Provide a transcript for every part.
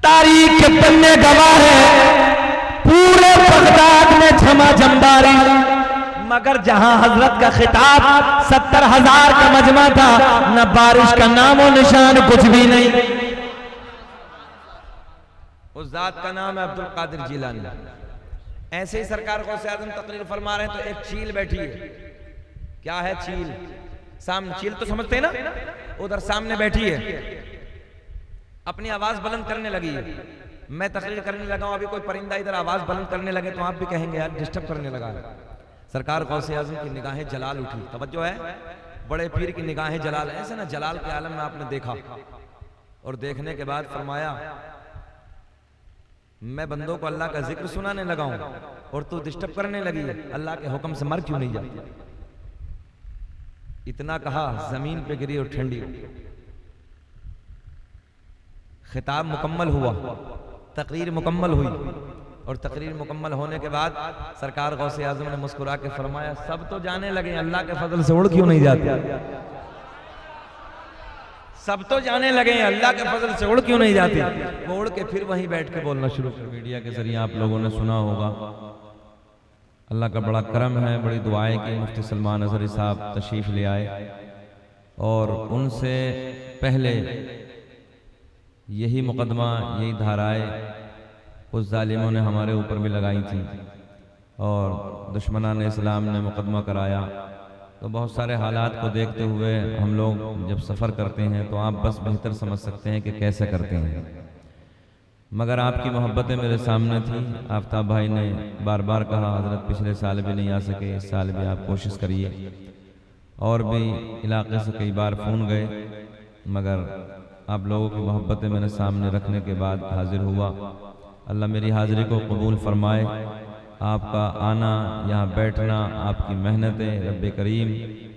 तारीख के पन्ने गवाह है, पूरे बगदाद में झमाझम बारिश, मगर जहां हजरत का खिताब 70,000 का मजमा था, न बारिश का नामो निशान, कुछ भी नहीं। उस जात का नाम है अब्दुल कादिर जिलानी। ऐसे ही सरकार गौसे आजम तकरीर फरमा रहे हैं तो एक चील बैठी है। क्या है चील? सामने चील तो समझते हैं ना, उधर सामने बैठी है, अपनी आवाज बुलंद करने लगी है। मैं तकरीर करने लगा हूं, अभी कोई परिंदा इधर आवाज बुलंद करने लगे तो आप भी कहेंगे यार डिस्टर्ब करने लगा है। सरकार गौसे आजम की निगाहें जलाल उठी, तवज्जो है, बड़े पीर की निगाहें जलाल। ऐसे ना जलाल के आलम में आपने देखा, और देखने के बाद फरमाया मैं बंदों को अल्लाह का जिक्र सुनाने लगा हूं और तू डिस्टर्ब करने लगी है, अल्लाह के हुक्म से मर क्यों नहीं जाती? इतना कहा, जमीन पे गिरी और ठंडी हो। खिताब मुकम्मल हुआ, तकरीर मुकम्मल हुई, और तकरीर मुकम्मल होने के बाद सरकार गौसे आजम ने मुस्कुरा के फरमाया सब तो जाने लगे, अल्लाह के फजल से उड़ क्यों नहीं जाते? सब तो जाने लगे, अल्लाह के फजल से उड़ क्यों नहीं जाते? वो उड़ के फिर वहीं बैठ के बोलना शुरू कर। मीडिया के जरिए आप लोगों ने सुना होगा, अल्लाह का बड़ा करम है, बड़ी दुआएं कि मुफ्ती सलमान अजहरी साहब तशरीफ ले आए, और उनसे पहले यही मुकदमा, यही धाराएं उस जालिमों ने हमारे ऊपर भी लगाई थी, और दुश्मनान इस्लाम ने मुकदमा कराया। तो बहुत सारे हालात को देखते हुए हम लोग जब सफ़र करते हैं तो आप बस बेहतर समझ सकते हैं कि कैसे करते हैं, मगर आपकी मोहब्बतें मेरे सामने थी। आफ्ताब भाई ने बार बार कहा हजरत पिछले साल भी नहीं आ सके, इस साल भी आप कोशिश करिए, और भी इलाके से कई बार फ़ोन गए, मगर आप लोगों की मोहब्बतें मैंने सामने रखने के बाद हाजिर हुआ। अल्लाह मेरी हाजिरी को कबूल फरमाए, आपका आना, यहाँ बैठना, आपकी मेहनतें रब्बे करीम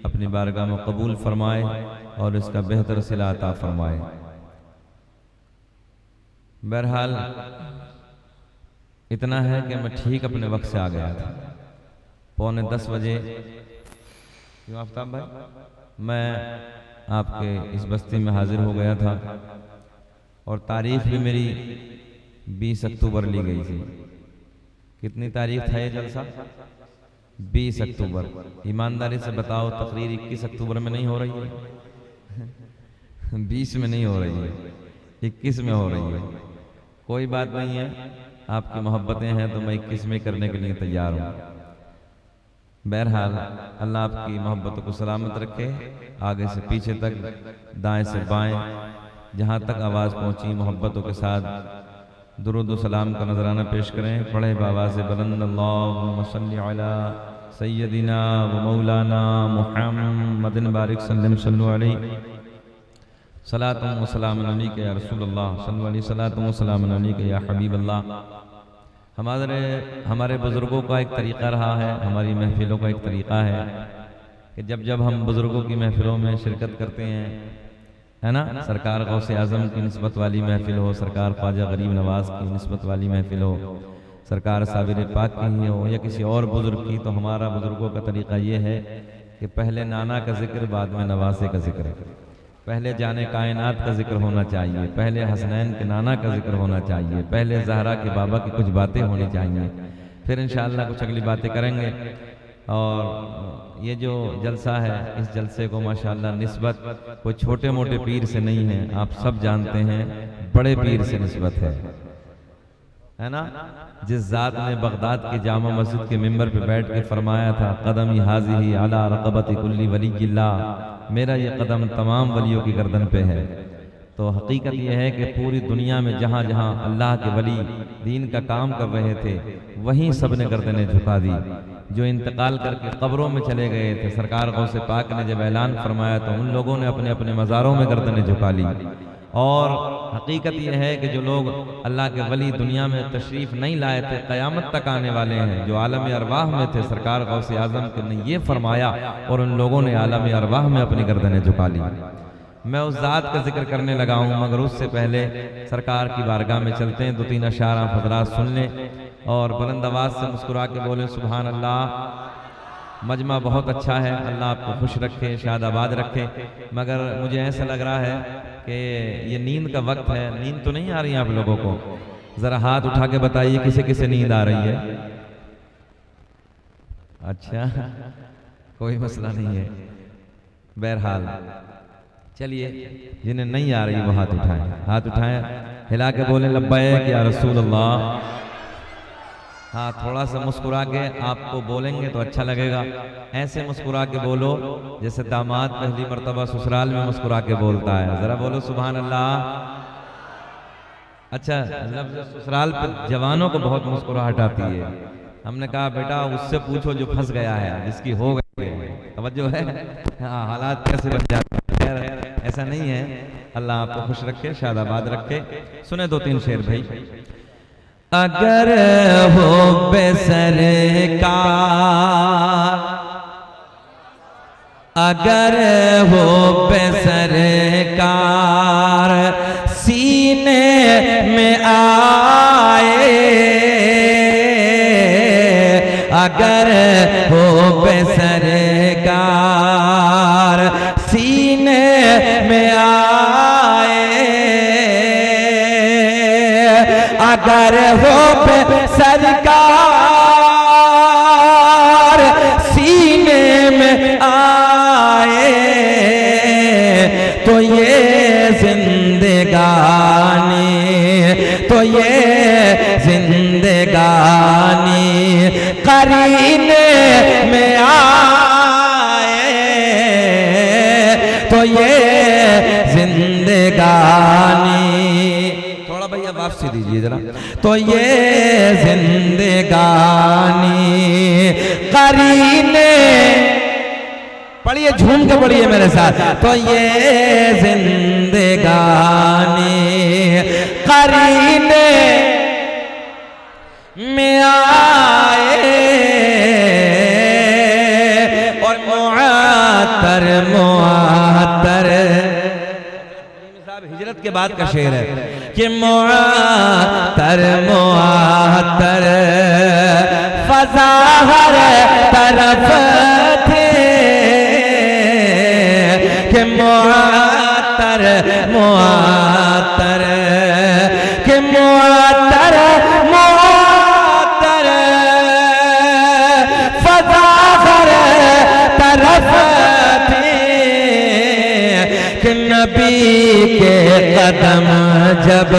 अपनी बारगाह में कबूल फरमाए और इसका बेहतर सिला अता फरमाए। बहरहाल इतना है कि मैं ठीक अपने वक्त से आ गया था, 9:45 बजे। क्यों आफ्ताब भाई? मैं आपके इस बस्ती में हाजिर हो गया था, और तारीख भी मेरी 20 अक्टूबर ली गई थी। कितनी तारीख था ये जलसा? 20 अक्टूबर। ईमानदारी से बताओ, तकरीर 21 अक्टूबर में नहीं हो रही है, 20 में नहीं हो रही है, 21 में हो रही है। कोई बात नहीं है, आपकी मोहब्बतें हैं तो मैं 21 में करने के लिए तैयार हूँ। बहरहाल अल्लाह आपकी मोहब्बतों को सलामत रखे, आगे से पीछे तक, दाएं से बाएं, जहाँ तक आवाज़ पहुँची मोहब्बतों के साथ दुरूद व सलाम का नजराना पेश करें। पढ़े बाबा से बुलंद अल्लाहुम्मा सल्ली अला सय्यदिना व मौलाना मुहम्मदिन बारिक सल्लल्लाहु अलैहि सलातुम व सलामुन अलैका या रसूलल्लाह सल्लल्लाहु अलैहि सलातुम व सलामुन अलैका या हबीबल्लाह। हमारे बुजुर्गों का एक तरीक़ा रहा है, हमारी महफिलों का एक तरीक़ा है कि जब जब हम बुजुर्गों की महफिलों में शिरकत करते हैं, है ना, सरकार गौसे आज़म की निस्बत वाली महफिल हो, सरकार ख्वाजा गरीब नवाज की निस्बत वाली महफिल हो, सरकार साबिर पाक की हो, या किसी और बुजुर्ग की, तो हमारा बुजुर्गों का तरीक़ा ये है कि पहले नाना का जिक्र, बाद में नवासे का जिक्र। पहले जाने कायनात का जिक्र होना चाहिए, पहले हसनैन के नाना का जिक्र होना चाहिए, पहले जहरा के बाबा की कुछ बातें होनी चाहिए, फिर इंशाअल्लाह कुछ अगली बातें करेंगे। और ये जो जलसा है, इस जलसे को माशाअल्लाह निस्बत कोई छोटे मोटे पीर से नहीं है, आप सब जानते हैं बड़े पीर से निस्बत है ना। जिस जात ने बगदाद की जामा मस्जिद के मिंबर पे बैठ के फरमाया था, कदम हाज़िही अला रक़बति कुल्ली वलिय्यिल्लाह, मेरा ये कदम तमाम वलियों की गर्दन पे है। तो हकीकत यह है कि पूरी दुनिया में जहाँ जहाँ अल्लाह के वली दीन का काम कर रहे थे, वहीं सब ने गर्दनें झुका दी। जो इंतकाल करके कब्रों में चले गए थे, सरकार गौसे पाक ने जब ऐलान फरमाया तो उन लोगों ने अपने अपने मज़ारों में गर्दनें झुका ली। और हकीकत यह है कि जो लोग अल्लाह के वली दुनिया में तशरीफ़ नहीं लाए थे, क़यामत तक आने वाले हैं, जो आलम अरवाह में थे, सरकार गौसे आज़म ने ये फरमाया और उन लोगों ने आलम अरवाह में अपनी गर्दनें झुका ली। मैं उस ज़ात का जिक्र करने लगा हूँ, मगर उससे पहले सरकार की बारगाह में चलते हैं, 2-3 अशार आप हज़रात सुन लें और बुलंद आवाज़ से मुस्कुरा के बोलें सुभान अल्लाह। मजमा बहुत अच्छा है, अल्लाह आपको खुश रखे, शादाबाद रखे। मगर मुझे ऐसा लग रहा है कि ये नींद का वक्त है, नींद तो नहीं आ रही आप लोगों को? जरा हाथ उठा के बताइए किसे किसे नींद आ रही है। अच्छा, कोई मसला नहीं है। बहरहाल चलिए, जिन्हें नहीं आ रही वो हाथ उठाएं, हाथ उठाएं, हिला के बोले लब्बैक या रसूल अल्लाह। हाँ, थोड़ा सा मुस्कुरा के आपको बोलेंगे तो अच्छा लगेगा। ऐसे मुस्कुरा के बोलो जैसे दामाद पहली मर्तबा ससुराल में मुस्कुरा के बोलता है। जरा बोलो सुभान अल्लाह। अच्छा, लफ्ज़ ससुराल पर जवानों को बहुत मुस्कुराहट आती है। हमने कहा बेटा उससे पूछो जो फंस गया है, जिसकी हो गई है। तवज्जो है? हाँ, हालात कैसे बन जाते हैं। ऐसा नहीं है। अल्लाह आपको खुश रखे, शादाबाद रखे। सुने दो तीन शेर भाई। अगर हो बेसरकार, अगर हो बेसरकार सीने में आए, अगर हो बेसरकार सीने में आए, अगर हो सरकार सीने में आए, तो ये जिंदगानी, तो ये जिंदगानी करीने में आए, तो ये जिंदगानी। थोड़ा भैया वापसी दीजिए जरा। तो ये जिंदगानी करीने, पढ़िए झूम के पढ़िए मेरे साथ। तो ये जिंदगानी करीने में आए, और मुआतर मुआतर, हिजरत के बाद का शेर है कि मुआतर मुआतर फज़ा हर तरफ थे, कि मुआतर मुआतर, कि मुआतर मुआतर फज़ा हर तरफ थे, कि नबी के कदम जब,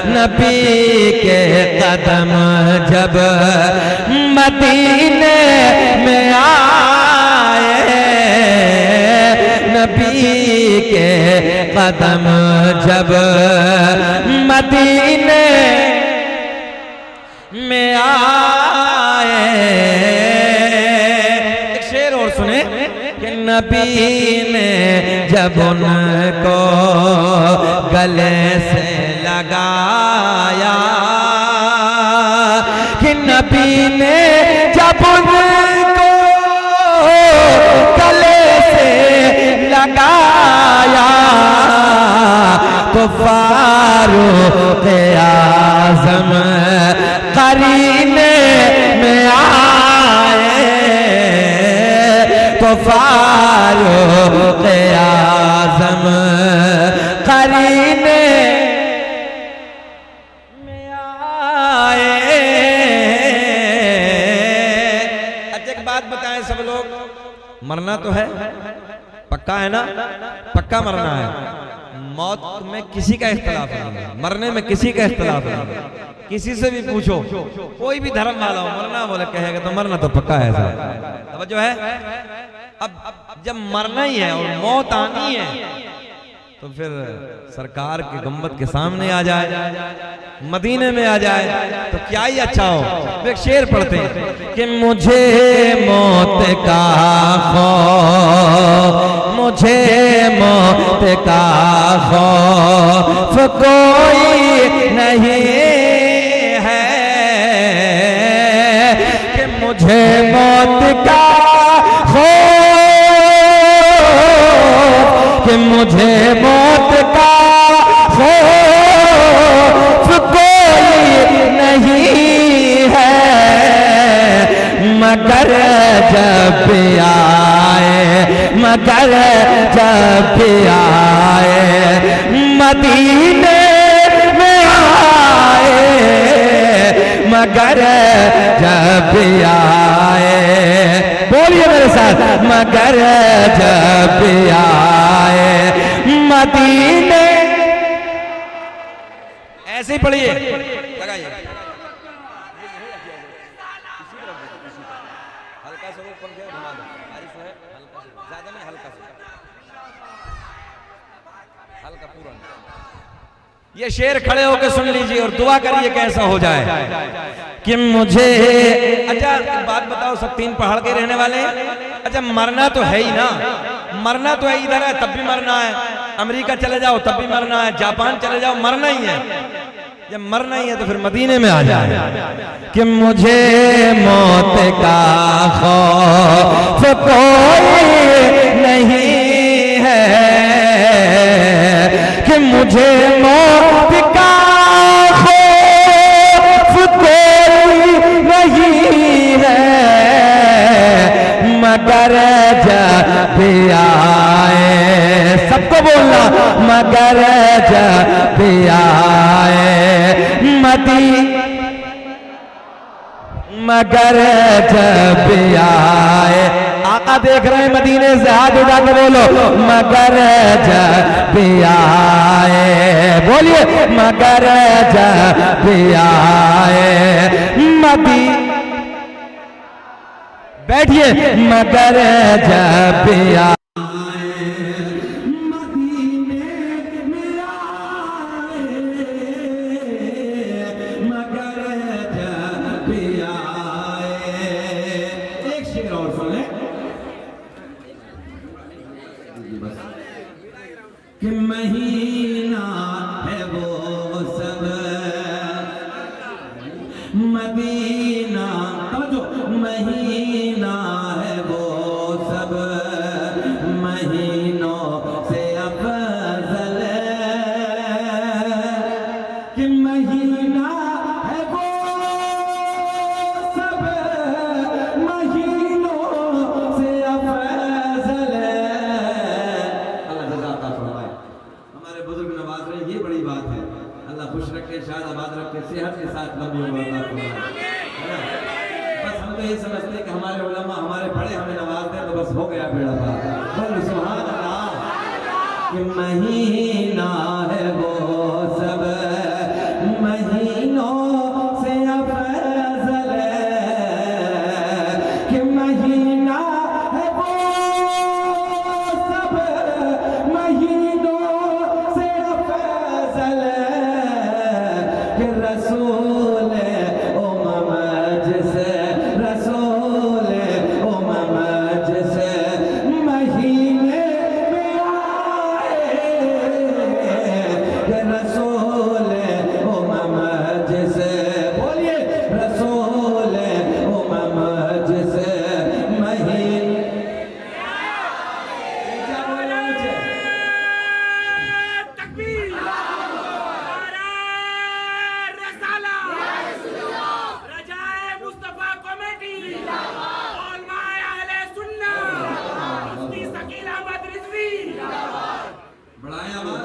नबी के कदम जब मदीने में आए, नबी के कदम जब मदीने में आए। एक शेर और सुने कि नबी ने जब उनको गले से लगाया, कि नबी ने जब उनको गले से लगाया, तो फारूक आज़म करीने में आए, तो फारूक आज़म करीने में आए। अच्छा एक बात बताएं सब लोग, मरना तो है, पक्का है ना? पक्का मरना है। मौत में किसी का इख्तिलाफ नहीं है, मरने में किसी का इख्तिलाफ नहीं है। किसी से भी पूछो, कोई भी धर्म वाला हो, मरना बोले कहेगा तो मरना तो पक्का है साहब। तवज्जो है? अब जब मरना ही है और मौत आनी है, तो फिर सरकार के गुंबद के सामने आ जाए, मदीने में आ जाए, तो क्या ही अच्छा हो। एक शेर पढ़ते हैं कि मुझे मौत का खौफ, मुझे मौत का खौफ कोई नहीं है, कि मुझे मौत का खौफ, कि मुझे मौत का खौफ कोई नहीं है, मगर जब आए, मगर जब आए मदीने में आए मगर जब आए, बोलिए मेरे साथ, मगर जब आए मदीने, ऐसे ही पढ़िए, लगाइए हल्का से पंखे घुमा दो, बारिश है हल्का से, ज्यादा नहीं, हल्का से, हल्का पूरा। ये शेर खड़े होकर सुन लीजिए और दुआ करिए कैसा हो जाए कि मुझे, अच्छा बात बताओ, सब तीन पहाड़ के रहने वाले हैं, अच्छा मरना तो है ही ना, मरना तो है, इधर है तब भी मरना है, अमेरिका चले जाओ तब भी मरना है, जापान चले जाओ मरना ही है, जब मरना ही है तो फिर मदीने में आ जाए कि मुझे मौत का खौफ कोई नहीं है, कि मुझे मौत का खौफ कोई नहीं है, मगर जब आए, सबको बोलना, मगर जब आए मगर जब आए, आका देख रहे हैं मदीने से, हाथ उठा के बोलो मगर जब आए, बोलिए मगर जब आए बैठिए, मगर जब आए कि महीना है वो सब मदीना, समझो महीना है वो सब महीनों से अफजल, कि महीना है वो सब महीनों से अफजल। ये बड़ी बात है, अल्लाह खुश रखे, शाद आबाद रखे, सेहत के साथ लंबी उम्र अता फरमाए, है ना। बस हम तो ये समझते हैं कि हमारे उलमा हमारे बड़े हमें नवाज दें तो बस हो गया बेड़ा पार। बोल सुभान अल्लाह। कि महीना है वो सब महीनों से अफजल, कि महीना है वो सब महीनों से अफजल, कि रसूल उम्म जिसे रसूल उम्म जिसे महीने में आए, कि रसूल उम्म जिसे, बोलिए रसूल उम्म जिसे महीने, क्या बोला मुझे? तकबीर, नारे रिसाला, रजाए मुस्तफा कमेटी, उलमाए अहले सुन्नत, मुफ्ती शकील अहमद रिजवी। बढ़ाएं आवाज,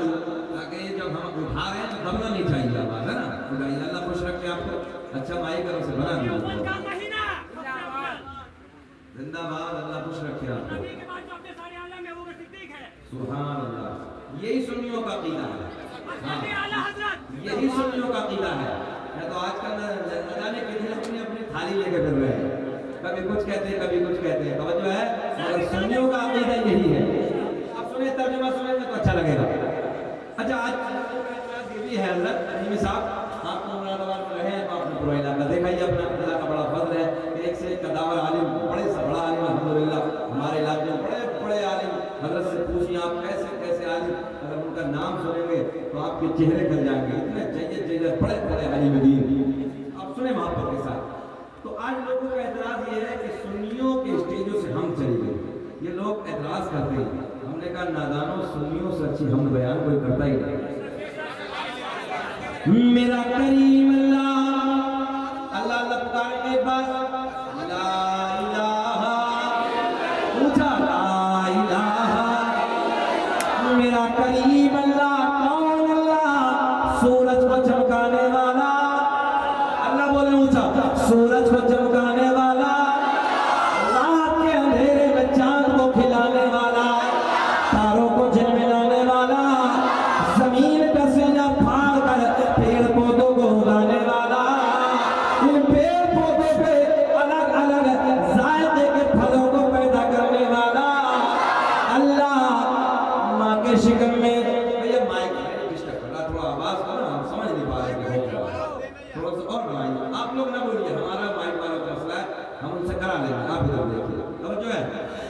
ताकि ये जब हम उठा रहे हैं तो दबना नहीं चाहिए आवाज, है ना। बढ़ाइए, अल्लाह खुश रखे आपको, अच्छा माइक करो से बना दिया, का महीना जिंदाबाद, अल्लाह खुश रखे आपको, नबी के बाद जो अपने सारे आलम में वो सिद्दीक है, सुभान अल्लाह। यही सुन्नियों का अकीदा है, नबी आला हजरत, यही सुन्नियों का अकीदा है। मैं तो आजकल न जाने कितने सुन्नी अपनी थाली लेके फिर रहे हैं, कभी कुछ कहते हैं कभी कुछ कहते हैं, तवज्जो है, मगर सुन्नियों का अकीदा यही है। अब सुने, तर्जुमा सुनेंगे तो अच्छा लगेगा। अच्छा आज ये भी है हजरत अजीम साहब, आप मुरादाबाद में रहे हैं तो आपने पूरा इलाका देखा ही, अपना इलाका का बड़ा फर्ज है, एक से एक कदावर आलिम, बड़े से बड़ा आलिम अल्हम्दुलिल्लाह हमारे इलाके में, बड़े बड़े आलिम। हजरत से पूछिए आप कैसे कैसे आलिम, अगर उनका नाम सुनेंगे तो आपके चेहरे खल जाएंगे, इतने चाहिए बड़े बड़े आलिम दीन। आप सुने मोहब्बत के साथ। तो आज लोगों का एतराज ये है कि सुन्नियों के स्टेजों से हम चले गए, ये लोग एतराज करते हैं। हमने कहा नादानों, सुन्नियों से अच्छी हम बयान कोई करता ही नहीं। मेरा करीम अल्लाह, अल्लाह अल्लाह पुकारने के बाद ला इलाहा, ऊंचा ला इलाहा, मेरा करीम अल्लाह कौन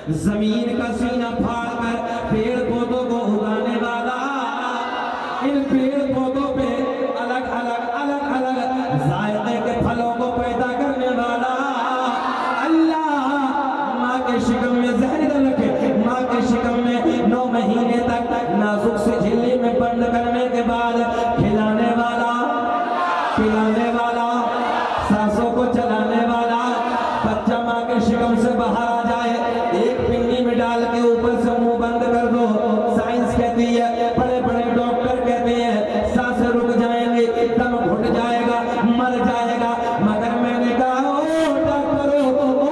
जमीन का सीना फाड़ कर पेड़ पौधों को उगाने वाला, इन पेड़ पौधों पे अलग अलग जायके के फलों को पैदा करने वाला अल्लाह, माँ के शिकम में जहर न रखे, माँ के शिकम में 9 महीने तक नाजुक से झिल्ली में बंद करने के बाद खिलाने वाला, पिलाने वाला, सांसों को चलाने वाला, बच्चा माँ के शिकम से बाहर आ जाए, एक पिन्नी में डाल के ऊपर से मुंह बंद कर दो, साइंस कहती है, बड़े बड़े डॉक्टर कहते हैं सांसें रुक जाएंगे, दम घुट जाएगा, मर जाएगा, मगर मैंने कहा ओ डॉक्टरों, ओ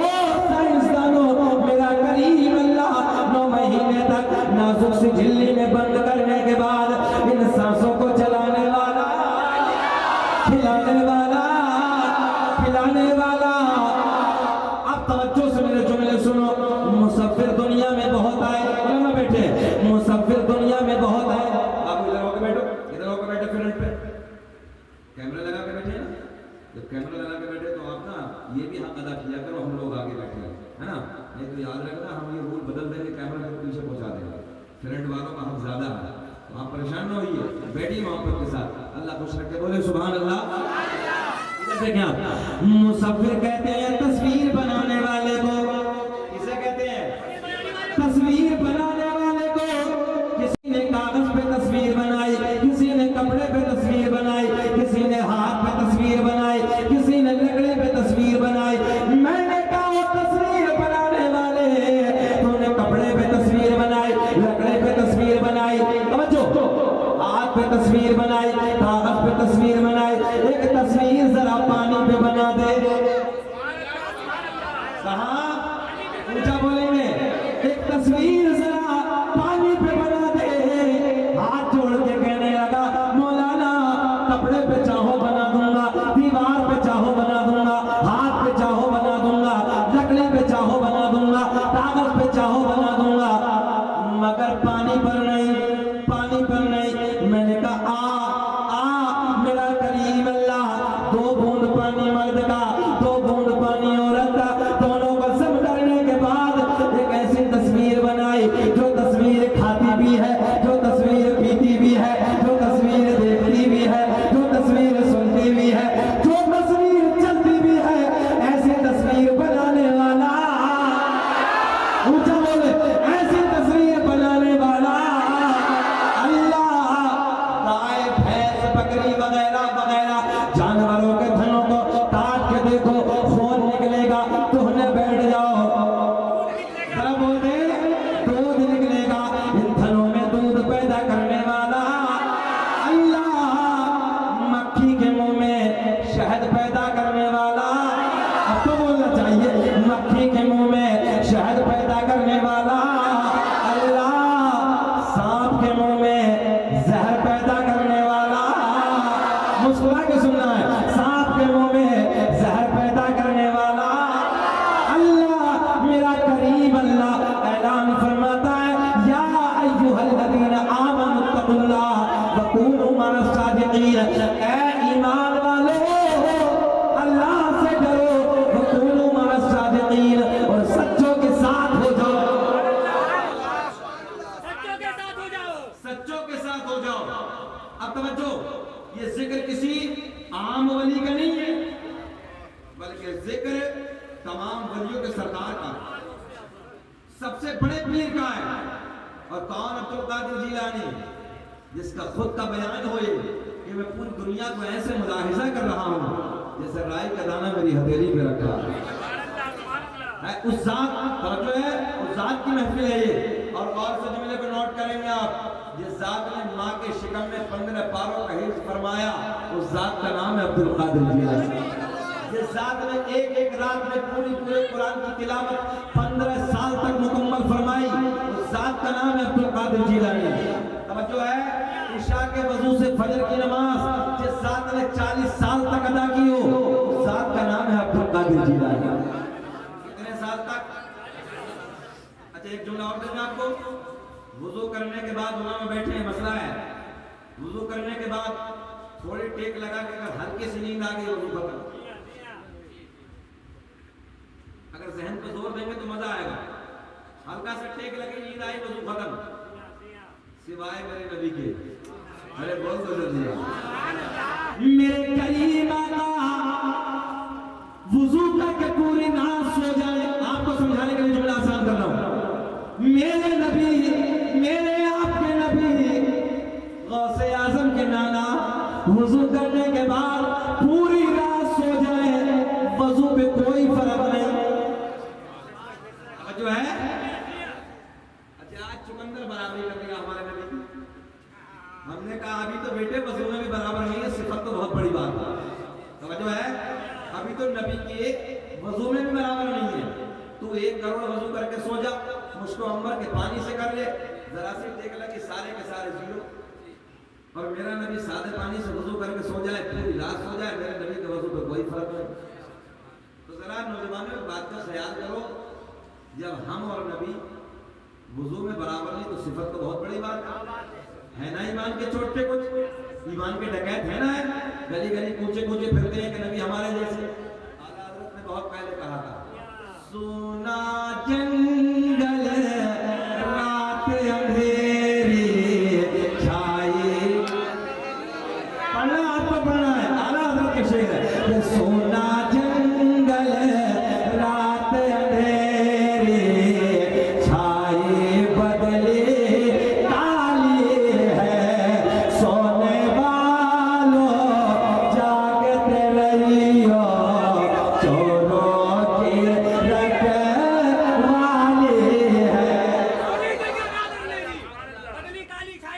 साइंसदानों, मेरा करीम अल्लाह 9 महीने तक नाजुक सी झिल्ली में बंद करने के बाद इन सांसों को चलाने वाला, खिलाने वाला, पिलाने वाला। अब तवज्जो से मेरे जुमले सुनो, मुसफ्फिर दुनिया में बहुत आए, ना बैठे, मुसफ्फिर दुनिया में बहुत आए। आप इधर होकर बैठो, इधर होकर बैठे, फ्रंट पे कैमरा लगा के बैठे ना, जब कैमरा लगा के बैठे तो आप ना ये भी हक अदा किया करो, हम लोग आगे बैठे है ना, नहीं तो याद रखना हम ये रूल बदल देंगे, कैमरा को पीछे पहुंचा देंगे, फ्रंट वालों का हक ज्यादा है, तो आप परेशान न होइए, बैठिए मोहब्बत के साथ, अल्लाह खुश रखे, बोले सुभान अल्लाह। क्या मुसफ्फिर कहते हैं तस्वीर बनाने वाले को, किसे कहते हैं? तस्वीर बनाने वाले को। किसी ने कागज पे तस्वीर बनाई, किसी ने कपड़े पे तस्वीर बनाई, किसी ने हाथ पे तस्वीर बनाई, किसी ने लकड़े पे तस्वीर बनाई। मैंने कहा तस्वीर बनाने वाले, तूने कपड़े पे तस्वीर बनाई, लकड़े पे तस्वीर बनाई, समझो, हाथ पे तस्वीर बनाई, कागज पे तस्वीर बनाई, एक तस्वीर जरा पानी पे बना दे, कहाँ ऊंचा बोलेंगे, एक तस्वीर जरा पानी पे बना दे। हाथ जोड़ के कहने लगा मौलाना कपड़े पे चाहो बना दूंगा, दीवार पे चाहो बना दूंगा, हाथ पे चाहो बना दूंगा, लकड़ी पे चाहो बना दूंगा, कागज पे चाहो बना दूंगा, मगर पानी पर नहीं, पानी पर नहीं। मैंने कहा आ मेरा करीम अल्लाह, 2 बूंद पानी मर्द का, 2 बूंद पानी औरत का, दोनों को सब करने के बाद एक ऐसी तस्वीर बनाई जो तस्वीर खाती भी है, जो तस्वीर पीती भी है, जो तस्वीर देखती भी है, जो तस्वीर सुनती भी है, जो तस्वीर चलती भी है। ऐसी तस्वीर बनाने वाला, ऊंचा बोले, ऐसी तस्वीर बनाने वाला अल्लाह। गाय, भैंस, बकरी वगैरह वगैरह जानवरों के थनों को काट के देखो, खून निकलेगा, तुहने बैठ जाओ, जरा बोल दे, दूध निकलेगा, इन थनों में दूध पैदा करने वाला अल्लाह। मक्खी के मुंह में शहद पैदा करने वाला, अब तो बोलना चाहिए, मक्खी के मुंह में शहद पैदा करने वाला अल्लाह। सांप के मुंह में जहर पैदा करने वाला, मुस्कुरा के सुनना है, सांप के मुंह में जहर पैदा करने वाला अल्लाह। मेरा करीम अल्लाह ऐलान फरमाता है, या अय्युहल्लज़ीना आमनुत्तकुल्लाह वकूनू मअस-सादिकीन, ऐ ईमान वालों अल्लाह से डरो, वकूनू मअस-सादिकीन, और सच्चों के साथ हो जाओ, सच्चों के साथ हो जाओ, सच्चों के साथ हो जाओ। अब तवज्जो, ये जिक्र किसी आम वली का नहीं है, बल्कि जिक्र तमाम वलियों के सरदार का, सबसे बड़े पीर का है। और कौन? अब्दुल कादिर जीलानी, जिसका खुद का बयान होए कि मैं पूरी दुनिया को ऐसे मुलाहिजा कर रहा हूँ जैसे राई का दाना मेरी हथेली पे रखा है। उस जात, तवज्जो है, उस जात की महफिल है ये। और गौर से जुमले को नोट करेंगे आप, जिस जात ने माँ के शिकम में 15 पारों का हिफ्ज़ फरमाया, उस जात का नाम है अब्दुल कादिर जीलानी। जिस जात ने एक रात में पूरे कुरान की तिलावत 15 साल तक मुकम्मल फरमाई, उस जात का नाम है अब्दुल कादिर जीलानी। तवज्जो है, इशा के वजू से फजर की नमाज जिस जात ने 40 साल तक अदा की हो, उस जात का नाम है अब्दुल कादिर जीलानी। कितने साल तक? अच्छा, एक जुमला और दूंगा आपको। वुजू करने के बाद उन्होंने बैठे हैं, मसला है, वुजू करने के बाद थोड़ी टेक लगा के अगर हल्की सी नींद आ गई वुजू खत्म। अगर जहन पे जोर देंगे तो मजा आएगा। हल्का सा टेक लगे, नींद आई, वजू खत्म, सिवाय मेरे नबी के। अरे बोल तो जल्दी, मेरे करीम आका वुजू करके पूरी नाम सो जाए। आपको समझाने के लिए जुमला आसान कर रहा हूं। मेरे नबी, मेरे आपके नबी गौसे आजम के नाना वुजू करने के बाद पूरी रात सो जाए, वजू पे कोई फर्क नहीं। जो है अच्छा, आज चुकंदर बराबरी कर दिया हमारे नबी की। हमने कहा अभी तो बेटे वजू में भी बराबर नहीं है, सिफत तो बहुत बड़ी बात है। समझो है, अभी तो नबी के वजू में भी बराबर नहीं है। तू 1 करोड़ वजू करके सो जा, मुश्को अंबर के पानी से कर ले, जरा सी देख ले कि सारे के सारे जीरो। और मेरा नबी सादे पानी से वजू करके सो जाए, पूरी रात सो जाए, मेरे नबी के वजू पे कोई फर्क नहीं। तो जरा नौजवानों बात का ख्याल करो, जब हम और नबी वजू में बराबर नहीं तो सिफत तो बहुत बड़ी बात है ना। ईमान के चोट पे कुछ, ईमान के डकैत है ना, गली गली कूचे कूचे फिरते हैं कि नबी हमारे जैसे। आला हज़रत ने बहुत पहले कहा था, सोना जंगल रात अंधेरी छाई, पढ़ना आपको पढ़ना है, आला हज़रत के शेर है, सोना जंगल रात अंधेरी छाई बदले काली है, सोने वालों जागते रहियो, चोरों की रखवाली है।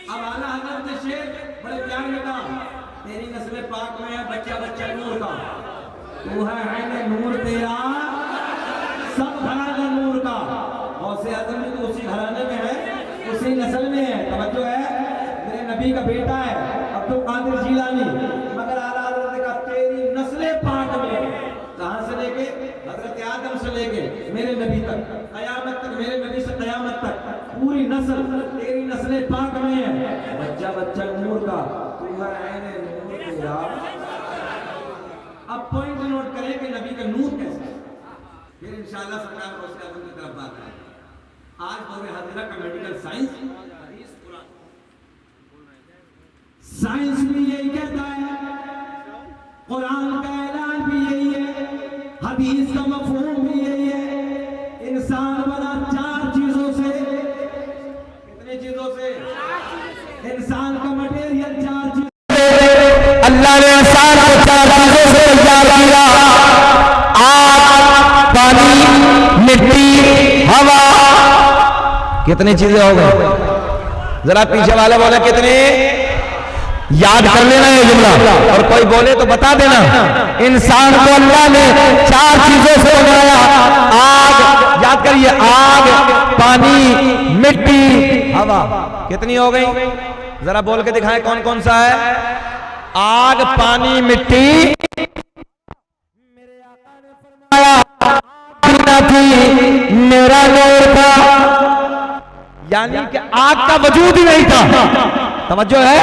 अब आला हज़रत ने शेर बड़े प्यार में कहा, तेरी नस्ल पाक में है बच्चा बच्चा नूर का, तू है ऐन नूर तेरा, सब घराना नूर का। गौसे आज़म भी तो उसी घराने में है, उसी नस्ल में है। तवज्जो है, मेरे नबी का बेटा है अब्दुल कादिर जीलानी, मगर आला हज़रत ने कहा तेरी नस्ल पाक में, कहां से लेके हजरत आदम से लेके मेरे नबी तक, कयामत तक, मेरे नबी से कयामत तक पूरी नस्ल तेरी नस्ल पाक में है, बच्चा बच्चा नूर का, तू है ऐन नूर तेरा। अब पॉइंट नोट करें कि नबी का नूर कैसा है, फिर इंशाअल्लाह सरकार गौसे आज़म की तरफ बात है। आज दौरे हाजिरा का मेडिकल साइंस, साइंस भी यही कहता है, कुरान का ऐलान भी यही है, हदीस का मफहूम भी यही है। इंसान बना 4 चीजों से। कितनी चीजों से? इंसान का मटेरियल 4 चीज, अल्लाह ने इंसान को 4 चीजों से तैयार किया, आग, पानी, मिट्टी, हवा। कितनी चीजें हो गई? जरा पीछे वाले बोले कितने, याद कर लेना ये जुमला, और कोई बोले तो बता देना। इंसान को अल्लाह ने 4 चीजों से बनाया, आग, याद करिए, आग, पानी, मिट्टी, हवा। कितनी हो गई? जरा बोल के दिखाएं कौन कौन सा है? आग, पानी, मिट्टी। मेरे आका ने फरमाया बिना थी मेरा नूर था, यानी कि आग का वजूद ही नहीं था। तवज्जो है,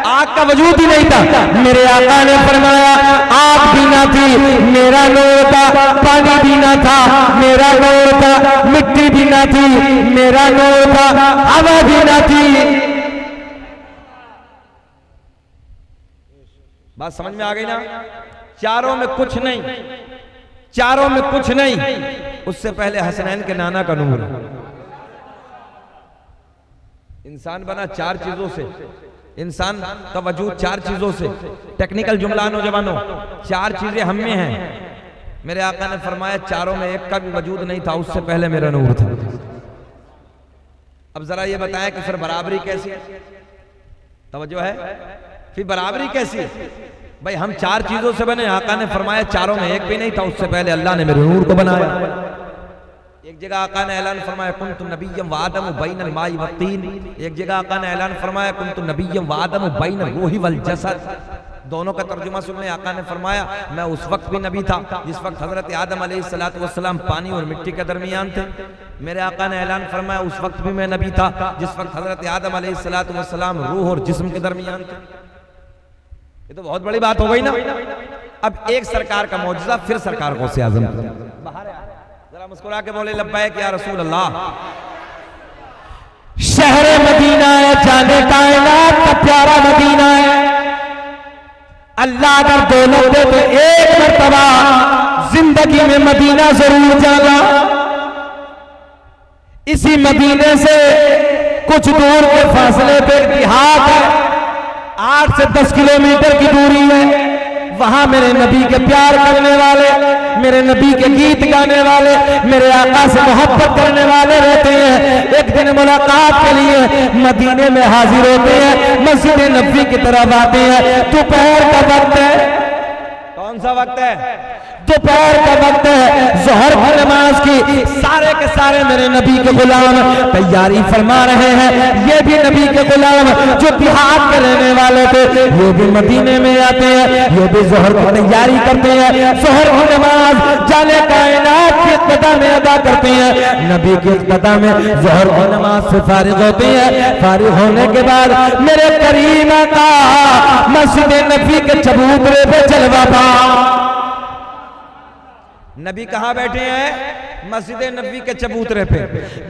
आग का वजूद ही नहीं था। मेरे आका ने फरमाया आग भी ना थी मेरा नूर था, पानी भी ना था मेरा नूर था, मिट्टी भी ना थी मेरा नूर था, हवा भी ना थी। बात समझ में आ गई ना? चारों में कुछ नहीं, चारों में कुछ नहीं। उससे पहले हसनैन के नाना का नूर। इंसान बना 4 चीजों से, इंसान का वजूद 4 चीजों से। टेक्निकल जुमला नौजवानों, 4 चीजें हम में हैं। मेरे आका ने फरमाया चारों में एक का भी वजूद नहीं था, उससे पहले मेरा नूर था। अब जरा ये बताएं कि फिर बराबरी कैसी है? तवज्जो है, फिर बराबरी कैसी है? भाई हम 4 चीजों से बने, आका ने फरमाया चारों में एक भी नहीं था, उससे पहले अल्लाह ने मेरे नूर को बनाया। एक जगह आका ने ऐलान फरमाया कुन्तु नबिय्यम व आदम बैनल माई व तीन। एक जगह आका ने ऐलान फरमाया कुन्तु नबिय्यम व आदम बैनल रूहि वल जसद। दोनों का तर्जुमा सुनने आका ने फरमाया मैं उस वक्त भी नबी था जिस वक्त हजरत आदम अलैहिस्सलातु वस्सलाम पानी और मिट्टी के दरमियान थे। मेरे आका ने ऐलान फरमाया उस वक्त भी मैं नबी था जिस वक्त हजरत आदम अलैहिस्सलातु वस्सलाम रूह और जिस्म के दरमियान थे। ये तो बहुत बड़ी बात हो गई ना। अब एक सरकार का मौजूदा, फिर सरकार गौसे आज़म बाहर है। जरा मुस्कुरा के बोले लब्बैक या रसूल अल्लाह। शहर मदीना है, जाने कायनात का प्यारा मदीना है। अल्लाह अगर दौलत दे तो एक मर्तबा जिंदगी में मदीना जरूर जाना। इसी मदीने से कुछ दूर के फासले पे देहात है, 8 से 10 किलोमीटर की दूरी है। वहां मेरे नबी के प्यार करने वाले, मेरे नबी के गीत गाने वाले, मेरे आका से मोहब्बत करने वाले रहते हैं। एक दिन मुलाकात के लिए मदीने में हाजिर होते हैं, मस्जिद नबी की तरफ आते हैं। दोपहर का वक्त है। कौन सा वक्त है? दोपहर का वक्त है, जोहर की नमाज की। सारे के सारे मेरे नबी के गुलाम तैयारी फरमा रहे हैं। ये भी नबी के गुलाम जो देहात के रहने वाले थे, ये भी मदीने में आते हैं, ये भी जोहर की तैयारी करते हैं। जोहर की नमाज जाने कायनात की इब्तिदा में अदा करते हैं। नबी की इब्तिदा में जोहर की नमाज से फारिग होते हैं। फारिग होने के बाद मेरे करीम आका मस्जिद नबी के चबूतरे पे जलवा पा। नबी कहाँ बैठे हैं? मस्जिद नबी के चबूतरे पे।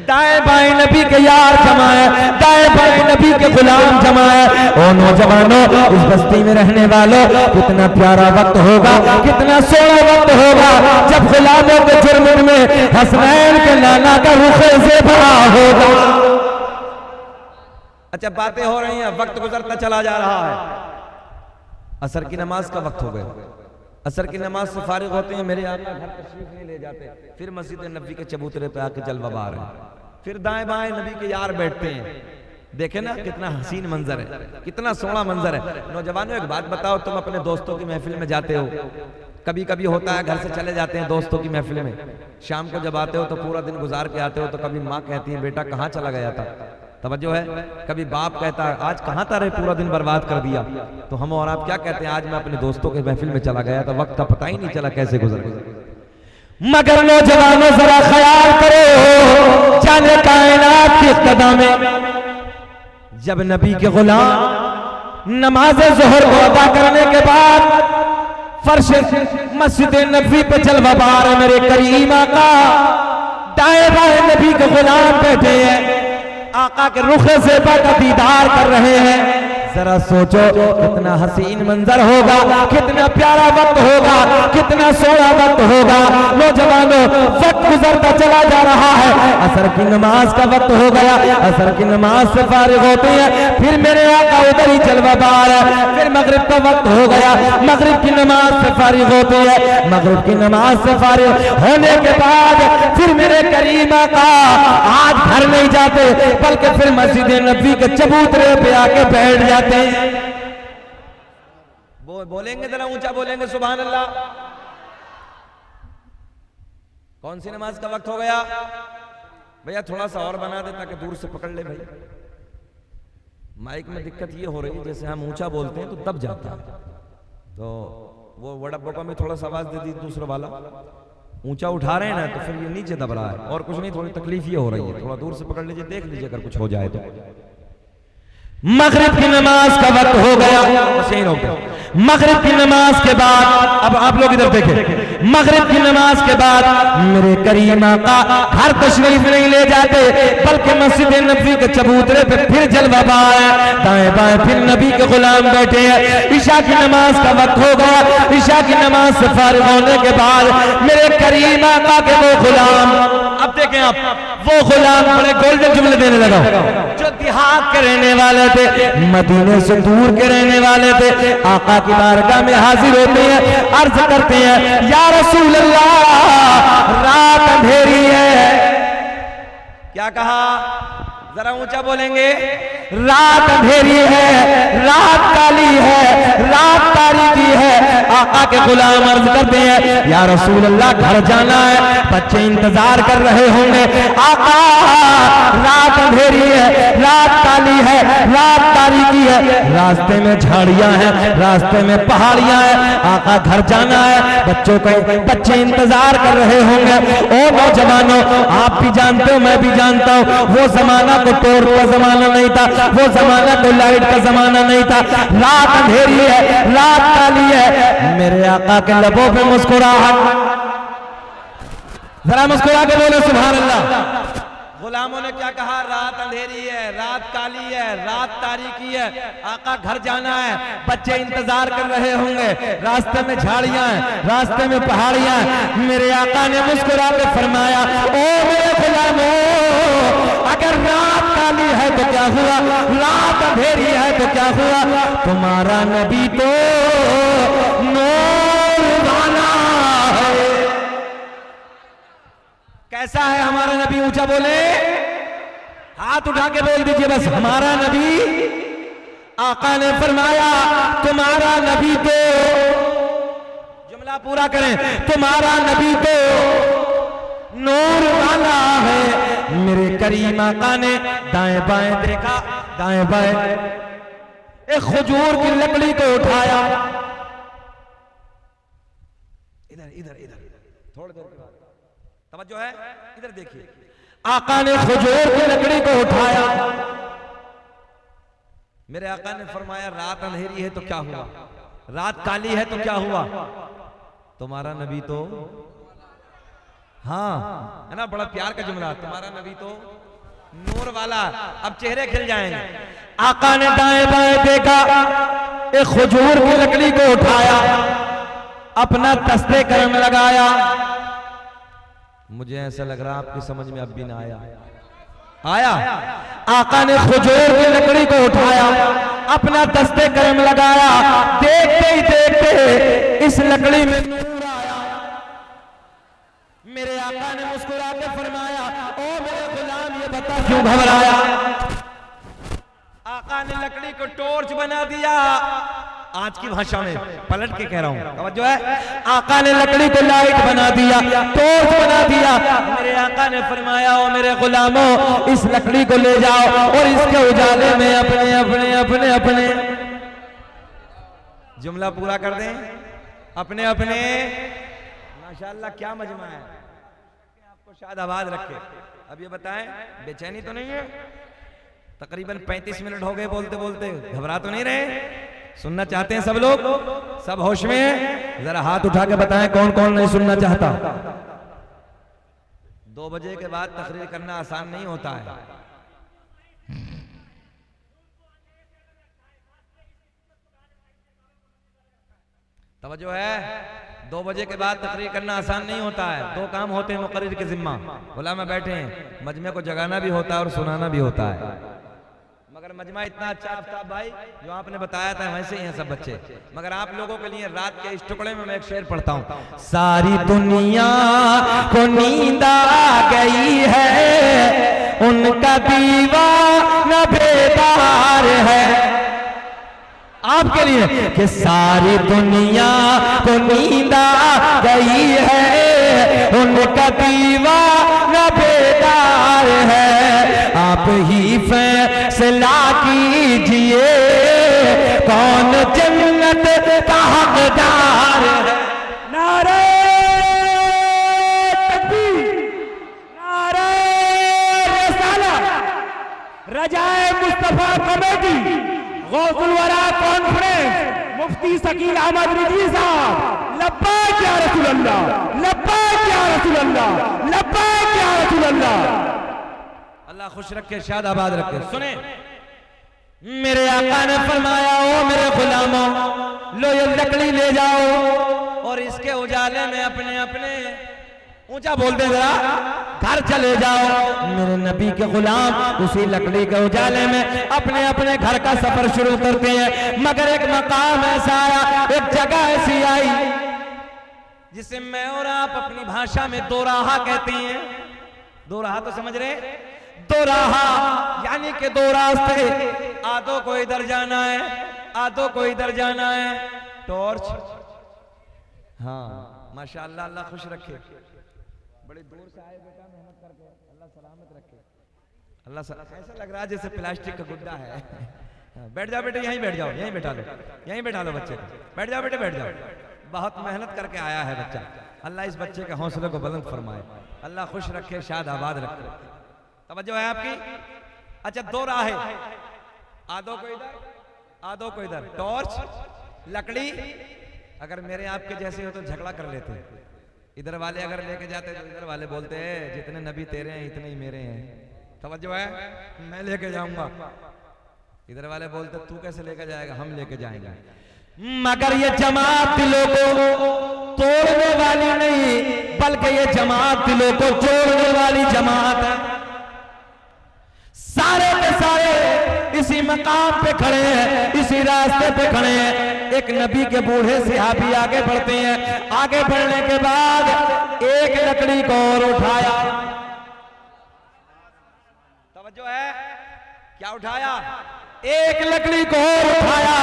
दाएं बाएं नबी के यार जमा है, दाएं बाएं नबी के गुलाम जमा है। ओ नौजवानों, इस बस्ती में रहने वालों, कितना प्यारा वक्त होगा, कितना सोना वक्त होगा जब गुलामों के जुर्म में हसनैन के नाना का रुखे से भरा होगा। अच्छा, बातें हो रही हैं, वक्त गुजरता चला जा रहा है। असर की नमाज का वक्त हो गया। असर की नमाज से फारिग होते हैं, मेरे आका घर तशरीफ नहीं ले जाते। फिर मस्जिद नबी के चबूतरे पे आके जलवा बार है। फिर दाएं बाएं नबी के यार बैठते हैं। देखे ना कितना हसीन मंजर है, कितना सोना मंजर है। नौजवानों, एक बात बताओ, तुम अपने दोस्तों की महफिल में जाते हो, कभी कभी होता है घर से चले जाते हैं दोस्तों की महफिल में, शाम को जब आते हो तो पूरा दिन गुजार के आते हो, तो कभी माँ कहती है बेटा कहाँ चला गया था, तवज्जो है, कभी बाप कहता है आज कहाँ था रे, पूरा दिन बर्बाद कर दिया। तो हम और आप क्या कहते हैं, आज मैं अपने दोस्तों के महफिल में चला गया था, वक्त का पता ही नहीं चला कैसे गुजर गया। मगर नौजवानों जरा ख्याल करो, जाने कायनात की इब्तिदा में जब नबी के गुलाम नमाज जोहर को अदा करने के बाद फर्श मस्जिद नबी पे जलवा बार है, मेरे करीम आका दाएं बाएं नबी के गुलाम बैठे हैं, आका के रुखे से का दीदार कर रहे हैं। जरा सोचो कितना हसीन मंजर होगा, कितना प्यारा वक्त होगा, कितना सोना वक्त होगा। नौजवानों, वक्त गुजरता चला जा रहा है, असर की नमाज का वक्त हो गया, असर की नमाज से फारिग होते हैं, फिर मेरे आका उधर ही जलवा बार है। फिर मगरिब का वक्त हो गया, मगरिब की नमाज से फारिग होते हैं, मगरिब की नमाज से फारिग होने के बाद फिर मेरे करीम आका आज घर नहीं जाते, बल्कि फिर मस्जिद नबी के चबूतरे पे आके बैठ जाते। बोलेंगे जरा ऊंचा बोलेंगे सुभान अल्लाह। कौन सी नमाज का वक्त हो गया भैया, थोड़ा सा और बना दे ताकि दूर से पकड़ ले भाई। माइक में दिक्कत ये हो रही है, जैसे हम ऊंचा बोलते हैं तो दब जाता है, तो वो वड़ब्बो का में थोड़ा सा आवाज दे दी, दूसरा वाला ऊंचा उठा रहे हैं ना तो फिर ये नीचे दब रहा है, और कुछ नहीं, थोड़ी तकलीफ ये हो रही है, थोड़ा दूर से पकड़ लीजिए, देख लीजिए अगर कुछ हो जाए तो। मगरिब की नमाज का वक्त हो गया, मगरिब की नमाज के बाद अब आप लोग इधर देखें, मगरिब की नमाज के बाद मेरे करीम आका घर तशरीफ नहीं ले जाते, बल्कि मस्जिद नबी के चबूतरे पे फिर जलवा बार है, दाएं बाएं फिर नबी के गुलाम बैठे हैं। ईशा की नमाज का वक्त हो गया, ईशा की नमाज से फारिग होने के बाद मेरे करीम आका के वो गुलाम, अब देखें आप, वो गुलाम बड़े गोल्डन जुमले देने लगा, जो देहात के रहने वाले थे, मदीने से दूर के रहने वाले थे, आका की बारगाह में हाजिर होते हैं, अर्ज करते हैं या रसूल अल्लाह रात अंधेरी है। क्या कहा, जरा ऊंचा बोलेंगे, रात अंधेरी है, रात काली है, रात तारीकी है। आका के गुलाम अर्ज करते हैं या रसूल अल्लाह घर जाना है, बच्चे इंतजार कर रहे होंगे। आका रात अंधेरी है, रात काली है, रात तारीकी है, रास्ते में झाड़ियां हैं, रास्ते में पहाड़ियां हैं, आका घर जाना है, बच्चे इंतजार कर रहे होंगे। ओ नौजवानों, आप भी जानते हो, मैं भी जानता हूं, वो जमाना को टोर का जमाना नहीं था, वो जमाना को लाइट का जमाना नहीं था, रात अंधेरी है, रात काली है। मेरे आका के लबों पे मुस्कुराहट, जरा मुस्कुरा के बोले सुभान अल्लाह। गुलामों ने क्या कहा? रात अंधेरी है, रात काली है, रात तारीकी है, आका घर जाना है, बच्चे इंतजार कर रहे होंगे, रास्ते में झाड़ियां हैं, रास्ते में पहाड़ियां हैं। मेरे आका ने मुस्कुरा के फरमाया, ओ मेरे गुलामों, अगर रात काली है तो क्या हुआ, रात अंधेरी है तो क्या हुआ, तुम्हारा नबी तो नूर वाला है। कैसा है हमारा नबी? ऊंचा बोले, हाथ उठा के बोल दीजिए बस, हमारा नबी। आका ने फरमाया तुम्हारा नबी तो, जुमला पूरा करें, तुम्हारा नबी तो नूर वाला है। मेरे करीम आका ने दाएं बाएं देखा, दाएं बाएं एक खजूर की लकड़ी को उठाया, इधर इधर इधर थोड़ी देर के बाद तवज्जो है, इधर देखिए। आका ने खजूर की लकड़ी को उठाया, मेरे आका ने फरमाया रात अंधेरी है तो क्या हुआ, रात काली है तो क्या हुआ, तुम्हारा नबी तो, हाँ है ना, बड़ा प्यार का जुमला, तुम्हारा नबी तो नूर वाला। अब चेहरे खिल जाएंगे। आका ने दाएं बाएं देखा, एक खजूर की लकड़ी को उठाया, अपना तस्ते करम लगाया। मुझे ऐसा लग रहा आपकी समझ में अब भी ना आया। आका ने खजूर की लकड़ी को उठाया, अपना दस्ते करम लगाया, देखते ही देखते इस लकड़ी में नूर आया। मेरे आका ने मुस्कुरा के फरमाया, ओ मेरे गुलाम ये बता क्यों घबराया। आका ने लकड़ी को टॉर्च बना दिया, आज की भाषा में पलट के कह रहा हूं, तवज्जो है। आका ने लकड़ी को लाइट बना दिया, टॉर्च बना दिया। मेरे आका ने फरमाया, ओ मेरे गुलामों इस लकड़ी को ले जाओ और इसके उजाले में अपने अपने अपने अपने, जुमला पूरा कर दें, अपने अपने, माशाअल्लाह क्या मजमा है, आपको शायद आवाज रखे। अब ये बताएं बेचैनी तो नहीं है? तकरीबन 35 मिनट हो गए बोलते बोलते, घबरा तो नहीं रहे? सुनना चाहते हैं सब लोग? सब होश में हैं? जरा हाथ उठा के बताएं कौन कौन नहीं सुनना चाहता। 2 बजे के बाद तकरीर करना आसान नहीं होता है। तवज्जो है, 2 बजे के बाद तकरीर करना आसान नहीं होता है। 2 काम होते हैं मुकर्रिर के जिम्मा, उलमा बैठे हैं, मजमे को जगाना भी होता है और सुनाना भी होता है। मगर मजमा इतना अच्छा आफ्ताब भाई जो आपने बताया था वैसे ही हैं सब बच्चे, मगर आप लोगों के लिए रात के इस टुकड़े में मैं एक शेर पढ़ता हूँ। सारी दुनिया को नींद आ गई है, उनका दीवाना बेदार है। आपके लिए कि सारी दुनिया को नींद आ गई है, उनका दीवाना बेदार है। आप ही फैसला कीजिए कौन जन्नत का हकदार है। नारे तकबीर, नारे रिसालत, रजाए मुस्तफा कमेटी, गौसुल वरा कॉन्फ्रेंस, मुफ्ती शकील अहमद रिजवी साहब, लब्बैक या रसूल अल्लाह, लब्बैक या रसूल अल्लाह, लब्बैक या रसूल अल्लाह। अल्लाह खुश रखे, शाद आबाद रखे। सुने, मेरे आका ने फरमाया, ओ मेरे गुलामों लो ये लकड़ी ले जाओ और इसके उजाले में अपने अपने, ऊंचा बोल दे जरा, घर चले जाओ। मेरे नबी के गुलाम उसी लकड़ी के उजाले में अपने अपने घर का सफर शुरू करते हैं। मगर एक मकाम ऐसा आया, एक जगह ऐसी आई जिसे मैं और आप अपनी भाषा में दोराहा कहते हैं। दोराहा तो समझ रहे? दोराहा यानी कि 2 रास्ते, आधों को इधर जाना है, आधों को इधर जाना है। टॉर्च, हाँ माशाअल्लाह, अल्लाह खुश रखे। बड़े दूर से आए बेटा, मेहनत करके, अल्लाह सलामत रखे। अल्लाह ऐसा लग रहा है जैसे प्लास्टिक का गुड्डा है। बैठ जाओ बेटे, यहीं बैठ जाओ, यहीं बैठा लो, यहीं बैठा लो बच्चे को। बैठ जाओ बेटे, बैठ जाओ। बहुत मेहनत करके आया है बच्चा, अल्लाह इस बच्चे के हौसले को बुलंद फरमाए, अल्लाह खुश रखे, शाद आबाद रखे। तवज्जो है आपकी? अच्छा 2 राहें, आधों को इधर, आधों को इधर। टॉर्च, लकड़ी। अगर मेरे आपके जैसे हो तो झगड़ा कर लेते, इधर वाले अगर लेके जाते तो इधर वाले बोलते हैं जितने नबी तेरे हैं इतने ही मेरे हैं, तवज्जो है, मैं लेके जाऊंगा। इधर वाले बोलते तू कैसे लेके जाएगा, हम लेके जाएंगे। मगर ये जमात दिलों को तोड़ने वाली नहीं, बल्कि ये जमात दिलों को जोड़ने वाली जमात है। सारे के सारे इसी मकाम पे खड़े हैं, इसी रास्ते पे खड़े हैं। एक नबी के बूढ़े सहाबी आगे बढ़ते हैं, आगे बढ़ने के बाद एक लकड़ी को और उठाया। तवज्जो है, क्या उठाया? एक लकड़ी को और उठाया।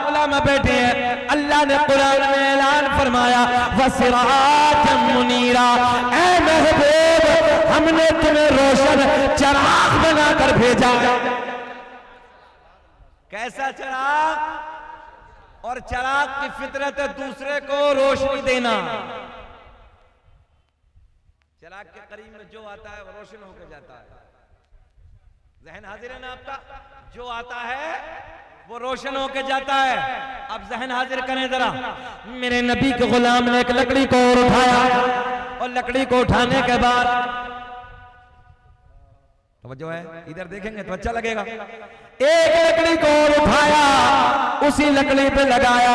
उलमा बैठे हैं, अल्लाह ने कुरान में ऐलान फरमाया वसिराजम मुनीरा, ऐ महबूब हमने तुम्हें रोशन चिराग बनाकर भेजा। कैसा चिराग? और चिराग की फितरत है दूसरे को रोशनी देना। चिराग के करीब में जो आता है वो रोशन होकर जाता है। जहन हाजिर है ना आपका? जो आता है वो रोशन होकर जाता है। अब जहन हाजिर करें जरा। मेरे नबी के गुलाम ने एक लकड़ी को और उठाया, और लकड़ी को उठाने के बाद तो जो है इधर देखेंगे तो अच्छा लगेगा। एक लकड़ी को और उठाया, उसी लकड़ी पे लगाया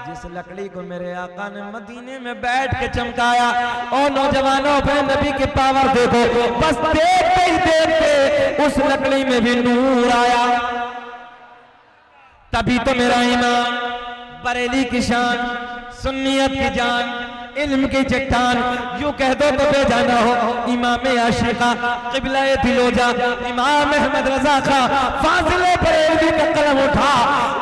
जिस लकड़ी को मेरे आका ने मदीने में बैठ के चमकाया। और नौजवानों अपने नबी की पावर देखो, बस देखते ही देखते उस लकड़ी में भी नूर आया। तभी तो मेरा ईमान, बरेली की शान, सुन्नियत की जान, इल्म की चट्टान, यूं कह दो तो बेजाना हो। इमाम आशिका क़िबला दिलोजा इमाम अहमद रजा खां फाजिले बरेलवी का कलम उठा,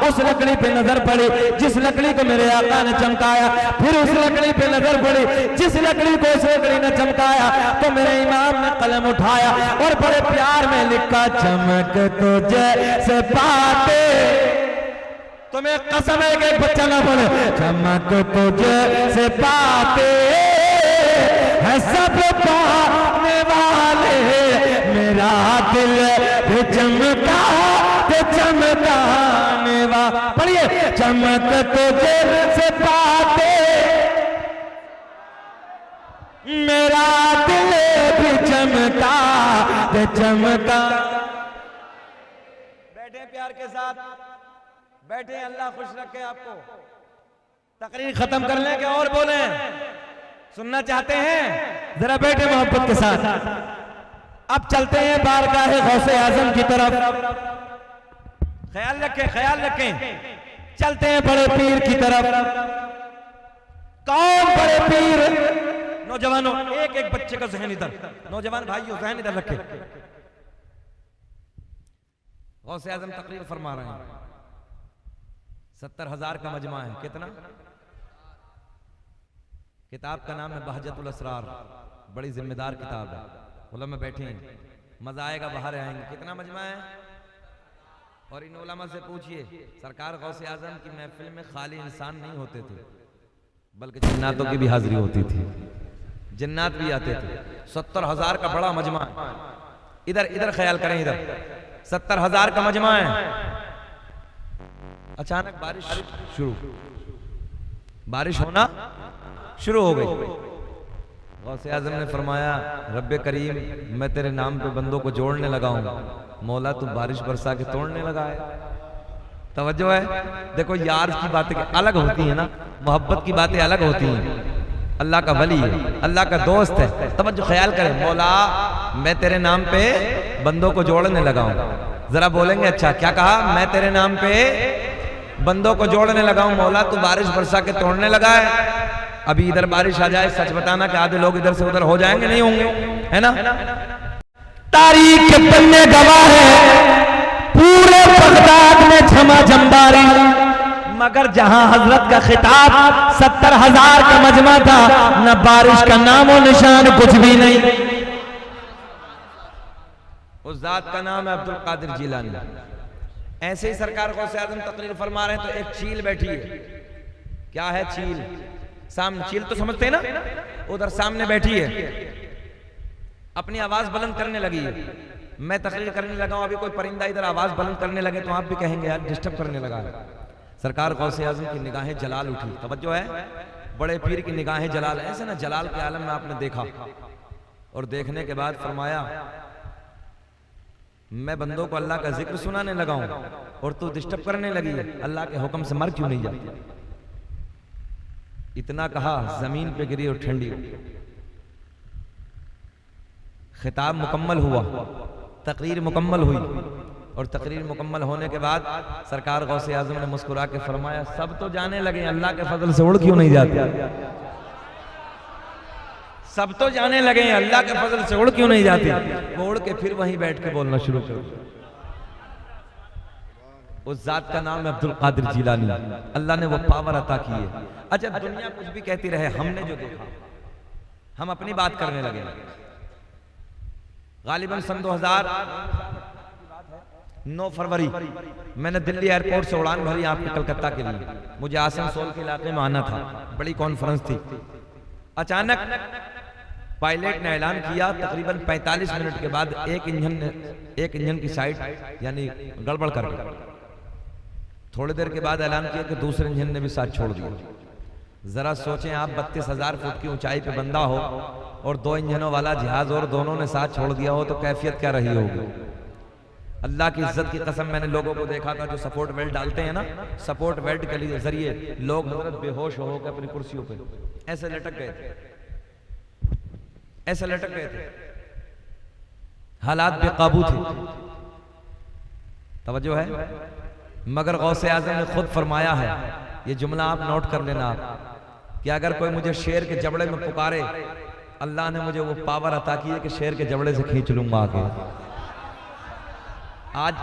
उस लकड़ी पे नजर पड़ी जिस लकड़ी को मेरे आका ने चमकाया। फिर उस लकड़ी पे नजर पड़ी जिस लकड़ी को उस लकड़ी ने चमकाया। तो मेरे इमाम ने कलम उठाया और बड़े प्यार में लिखा, चमक तो जैसे पाते, तुम्हें कसम है कि बच्चा ना बोले, चमक तुझे से पाते है सब पाने वाले, मेरा दिल भी चमका ते चमकाने वाला। पढ़िए, चमक तुझे से पाते मेरा दिल भी चमका ते चमका। बैठे प्यार के साथ, बैठे, अल्लाह खुश रखे आपको। तकरीर खत्म कर लें क्या और बोले? सुनना चाहते हैं? जरा बैठे मोहब्बत के साथ। अब चलते हैं बारगाह गौसे आजम की तरफ। ख्याल रखें, ख्याल रखें। चलते हैं बड़े पीर की तरफ। कौन बड़े पीर? नौजवानों, एक एक बच्चे का जहन इधर, नौजवान भाइयों जहन इधर रखे। गौसे आजम तकरीर फरमा रहे हैं। 70,000 का मजमा है। कितना? किताब का नाम है बहजतुल असरार, बड़ी जिम्मेदार किताब है। उलमा बैठे हैं, मजा आएगा, बाहर आएंगे। कितना मजमा है? और इन उलमा से पूछिए, सरकार गौसे आजम की महफिल में खाली इंसान नहीं होते थे, बल्कि जिन्नातों की भी हाजिरी होती थी, जिन्नात भी आते थे। 70,000 का बड़ा मजमा है। इधर इधर ख्याल करें, इधर 70,000 का मजमा है। अचानक बारिश शुरू, बारिश होना शुरू हो गई। गौसे आज़म ने फरमाया, रब्बे करीम, मैं तेरे नाम पे बंदों को जोड़ने लगा हूं। मौला तू बारिश बरसा के तोड़ने लगा है। तवज्जो है? देखो यार की बातें अलग होती है ना, मोहब्बत की बातें अलग होती हैं। अल्लाह का वली है, अल्लाह का दोस्त है। तवज्जो, ख्याल करें। मौला मैं तेरे नाम पे बंदों को जोड़ने लगा हूं। जरा बोलेंगे, अच्छा क्या कहा? मैं तेरे नाम पे बंदों को जोड़ने लगा हूं। मौला तू बारिश बरसा के तोड़ने लगा है। अभी इधर बारिश आ जाए, सच बताना कि आधे लोग इधर से उधर हो जाएंगे, नहीं होंगे, है ना? तारीख के पन्ने गवाह है, पूरे बगदाद में झमाझम बारिश। मगर जहां हजरत का खिताब 70,000 का मजमा था, न बारिश का नामो निशान, कुछ भी नहीं। उस जात का नाम है अब्दुल कादिर जिलानी। ऐसे ही सरकार गौसे आज़म तकरीर फरमा रहे हैं तो एक चील बैठी है। क्या है चील? सामने, चील तो समझते हैं ना, उधर सामने बैठी है, अपनी आवाज बुलंद करने लगी है। मैं तकरीर करने लगा हूं, अभी कोई परिंदा इधर आवाज बुलंद करने लगे तो आप भी कहेंगे यार डिस्टर्ब करने लगा है। सरकार गौसे आज़म की निगाहें जलाल उठी। तवज्जो है? बड़े पीर की निगाहें जलाल, ऐसे ना जलाल के आलम में आपने देखा, और देखने के बाद फरमाया मैं बंदों को अल्लाह का जिक्र सुनाने लगा हूं और तू डिस्टर्ब करने लगी है, अल्लाह के हुक्म से मर क्यों नहीं जाती। इतना कहा जमीन पे गिरी और ठंडी हो। खिताब मुकम्मल हुआ, तकरीर मुकम्मल हुई, और तकरीर मुकम्मल होने के बाद सरकार गौसे आजम ने मुस्कुरा के फरमाया सब तो जाने लगे, अल्लाह के फजल से उड़ क्यों नहीं जाते। सब तो जाने लगे हैं, अल्लाह के फजल से उड़ क्यों नहीं जाते। वो उड़ के फिर वहीं बैठ के बोलना शुरू कर। उस जात का नाम है अब्दुल कादिर जिलानी। अल्लाह ने वो पावर अता की है। अच्छा, दुनिया कुछ भी कहती रहे, हमने जो देखा हम अपनी बात करने लगे। गालिबन सन 2009 फरवरी मैंने दिल्ली एयरपोर्ट से उड़ान भरी आपके कलकत्ता के लिए। मुझे आसनसोल के इलाके में आना था, बड़ी कॉन्फ्रेंस थी। अचानक पायलट ने ऐलान किया तकरीबन 45 मिनट के बाद एक इंजन की साइड यानी गड़बड़ कर गई। थोड़ी देर के बाद ऐलान किया कि दूसरे इंजन ने भी साथ छोड़ दिया। जरा सोचें आप, 32,000 फुट की ऊंचाई पे बंदा हो और 2 इंजनों वाला जहाज और दोनों ने साथ छोड़ दिया हो तो कैफियत क्या रही होगी। अल्लाह की इज्जत की कसम, मैंने लोगों को देखा था जो सपोर्ट बेल्ट डालते हैं ना, सपोर्ट बेल्ट के जरिए लोग हजरत बेहोश होकर अपनी कुर्सियों पे ऐसे लटक गए थे, ऐसे लटक गए थे। हालात बेकाबू थे। तवज्जो है। मगर गौसे आजम ने खुद फरमाया है, ये जुमला आप नोट कर लेना, कि अगर कोई मुझे शेर के जबड़े में पुकारे, अल्लाह ने मुझे वो पावर अता की है कि शेर के जबड़े से खींच लूंगा आके। आज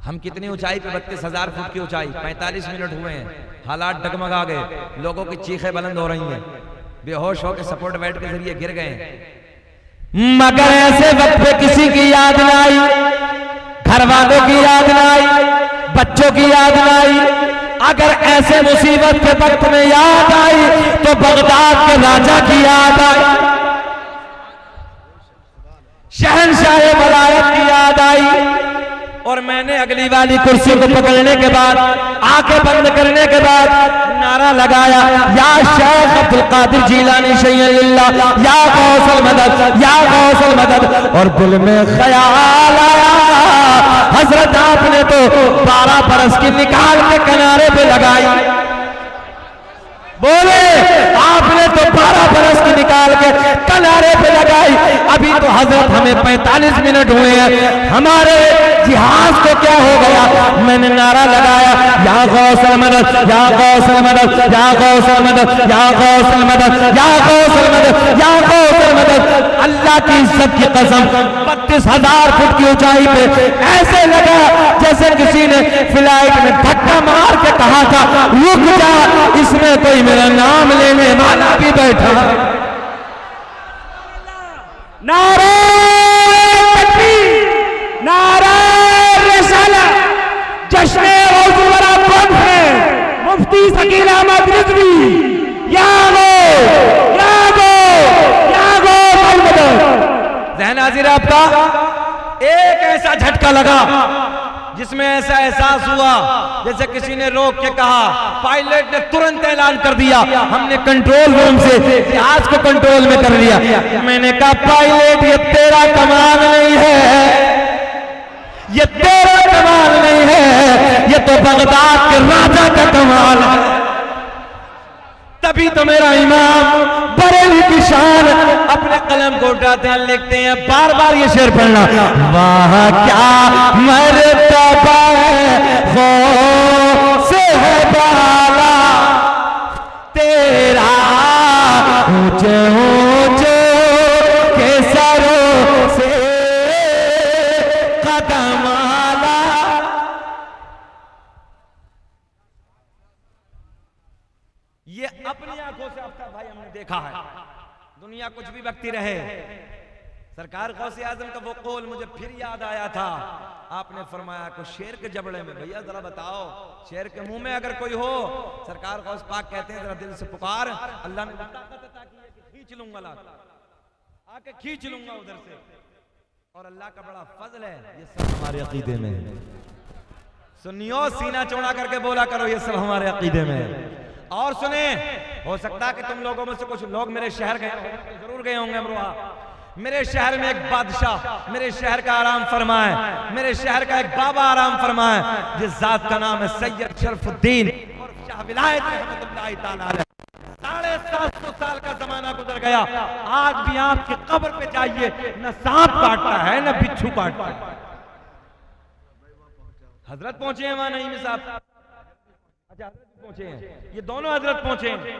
हम कितनी ऊंचाई पे, 32,000 फुट की ऊंचाई, 45 मिनट हुए हैं, हालात डगमगा गए, लोगों की चीखें बुलंद हो रही हैं, बेहोश होकर सपोर्ट बेल्ट के जरिए गिर गए। मगर ऐसे वक्त पे किसी की याद ना आई, घर वालों की याद ना आई, बच्चों की याद ना आई। अगर ऐसे मुसीबत के वक्त में याद आई तो बगदाद के राजा की याद आई, शहनशाह वलायत की याद आई। और मैंने अगली वाली कुर्सी को पकड़ने के बाद, आंखें बंद करने के बाद नारा लगाया, या शेख अब्दुल कादिर जिलानी शैय्यन लिल्लाह, या गौसल मदद, या गौसल मदद। और दिल में ख्याल आया, हजरत आपने तो 12 बरस की निकाल के किनारे पे लगाई। बोले आपने तो 12 बरस की निकाल के किनारे पे लगाई। अभी तो हजरत हमें 45 मिनट हुए हैं, हमारे जिहाज को क्या हो गया। मैंने नारा लगाया, या गौसल मदद, या गौसल मदद, या गौसल मदद, या गौसल मदद, या गौसल मदद, या गौसल मदद। अल्लाह की इज्जत की कसम, 32,000 फुट की ऊंचाई पे ऐसे लगा जैसे किसी ने फ्लाइट में धक्का मार के कहा था रुक जा, इसमें कोई मेरा नाम लेने वाला भी बैठा। नारे तकबीर, नारे रिसालत, जश्न औजुवरा कॉन्फ्रेंस, मुफ्ती शकील अहमद रिजवी, यागो यागो यागो मदद। ज़हन हाजिर आपका। एक ऐसा झटका लगा जिसमें ऐसा एहसास हुआ जैसे किसी ने रोक के कहा, पायलट ने तुरंत ऐलान कर दिया, हमने कंट्रोल रूम से जहाज को कंट्रोल में कर लिया। मैंने कहा पायलट ये तेरा कमाल नहीं है, ये तेरा कमाल नहीं है, ये तो बगदाद के राजा का कमाल है। तभी तो मेरा इमाम बरेली की शान अपने कलम को उठाते हैं, लिखते हैं, बार बार ये शेर पढ़ना, वाह क्या मर्तबा से है बाला तेरा, ऊंचे ऊंचे के सरों से कदम आला। ये अपनी आंखों से आफ्ताब भाई हमने देखा है। दुनिया कुछ भी बकती रहे, सरकार गौसे आजम का वो कौल मुझे फिर याद आया था। आपने फरमाया को शेर के जबड़े में, भैया जरा बताओ, शेर के मुंह में अगर कोई हो, सरकार गौस पाक कहते हैं जरा दिल से पुकार, अल्लाह ने ताकत अता की है कि खींच लूंगा, आके खींच लूंगा उधर से। और अल्लाह का बड़ा फजल है, ये सब हमारे अकीदे में है, सुन्नियों सीना चौड़ा करके बोला करो ये सब हमारे अकीदे में है। और सुने, हो सकता है कि तुम लोगों में से कुछ लोग मेरे शहर गए होंगे, जरूर गए होंगे अमरोहा। मेरे शहर में एक बादशाह मेरे शहर का आराम फरमाए, मेरे शहर का एक बाबा आराम फरमाए, जिस जात का नाम है सैयद शरफुद्दीन और शाह विलायत रहमतुल्लाह ताला अलैह। 750 साल का जमाना गुजर गया, आज भी आपकी कब्र पे जाइए, न सांप काटता है न बिच्छू काटता है। हजरत पहुंचे हैं वहां नईमी साहब, अच्छा हजरत पहुंचे हैं, ये दोनों हजरत पहुंचे हैं।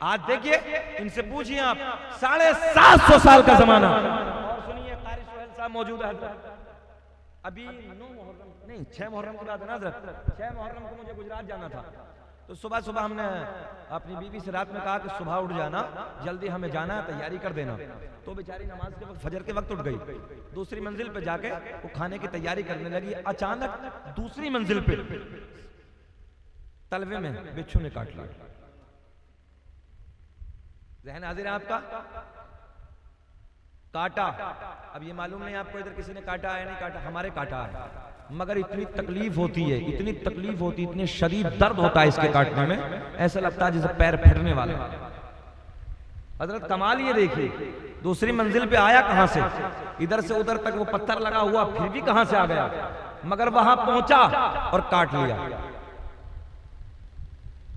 आज देखिए, इनसे पूछिए आप, 750 साल का जमाना। और सुनिए, कारी सुहेल साहब मौजूद है हजरत। अभी 9 मुहर्रम नहीं 6 मुहर्रम की बात है ना हजरत, 6 मुहर्रम को मुझे गुजरात जाना था, तो सुबह सुबह हमने अपनी बीवी से रात में कहा कि सुबह उठ जाना, जल्दी हमें जाना है, तैयारी कर देना। तो बेचारी नमाज के वक्त फजर के वक्त उठ गई, दूसरी मंजिल पे जाके वो खाने की तैयारी करने लगी। अचानक दूसरी मंजिल पे तलवे में बिच्छू ने काट लिया। ज़हन हाजिर है आपका? काटा। अब ये मालूम नहीं आपको इधर किसी ने काटा है नहीं काटा, हमारे काटा है, मगर इतनी तकलीफ होती है, इतनी तकलीफ होती है, इतने शदीद दर्द होता है इसके काटने में, ऐसा लगता है जैसे पैर फटने वाला। हजरत कमाल ये देखिए, दूसरी मंजिल पे आया कहां से, इधर से उधर तक वो पत्थर लगा हुआ, फिर भी कहां से आ गया, मगर वहां पहुंचा और काट लिया।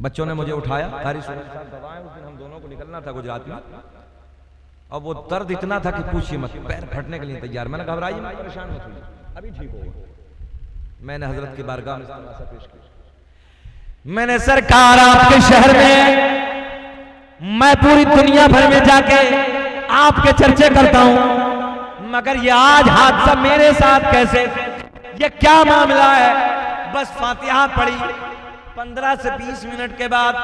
बच्चों ने मुझे उठाया, कारी सुहेल साहब दवाएं, उस दिन हम दोनों को निकलना था गुजरात में, अब वो दर्द इतना था कि पूछिए मत, पैर फटने के लिए तैयार। मैंने घबराइए मत, परेशान मत हुई, अभी ठीक होगा। मैंने हजरत की बारगाह में इस्तिग़ासा पेश किया। मैंने सरकार आपके शहर में, मैं पूरी दुनिया भर में जाके आपके चर्चे करता हूं, मगर ये आज हादसा मेरे साथ कैसे, ये क्या मामला है। बस फातिहा पढ़ी, 15 से 20 मिनट के बाद,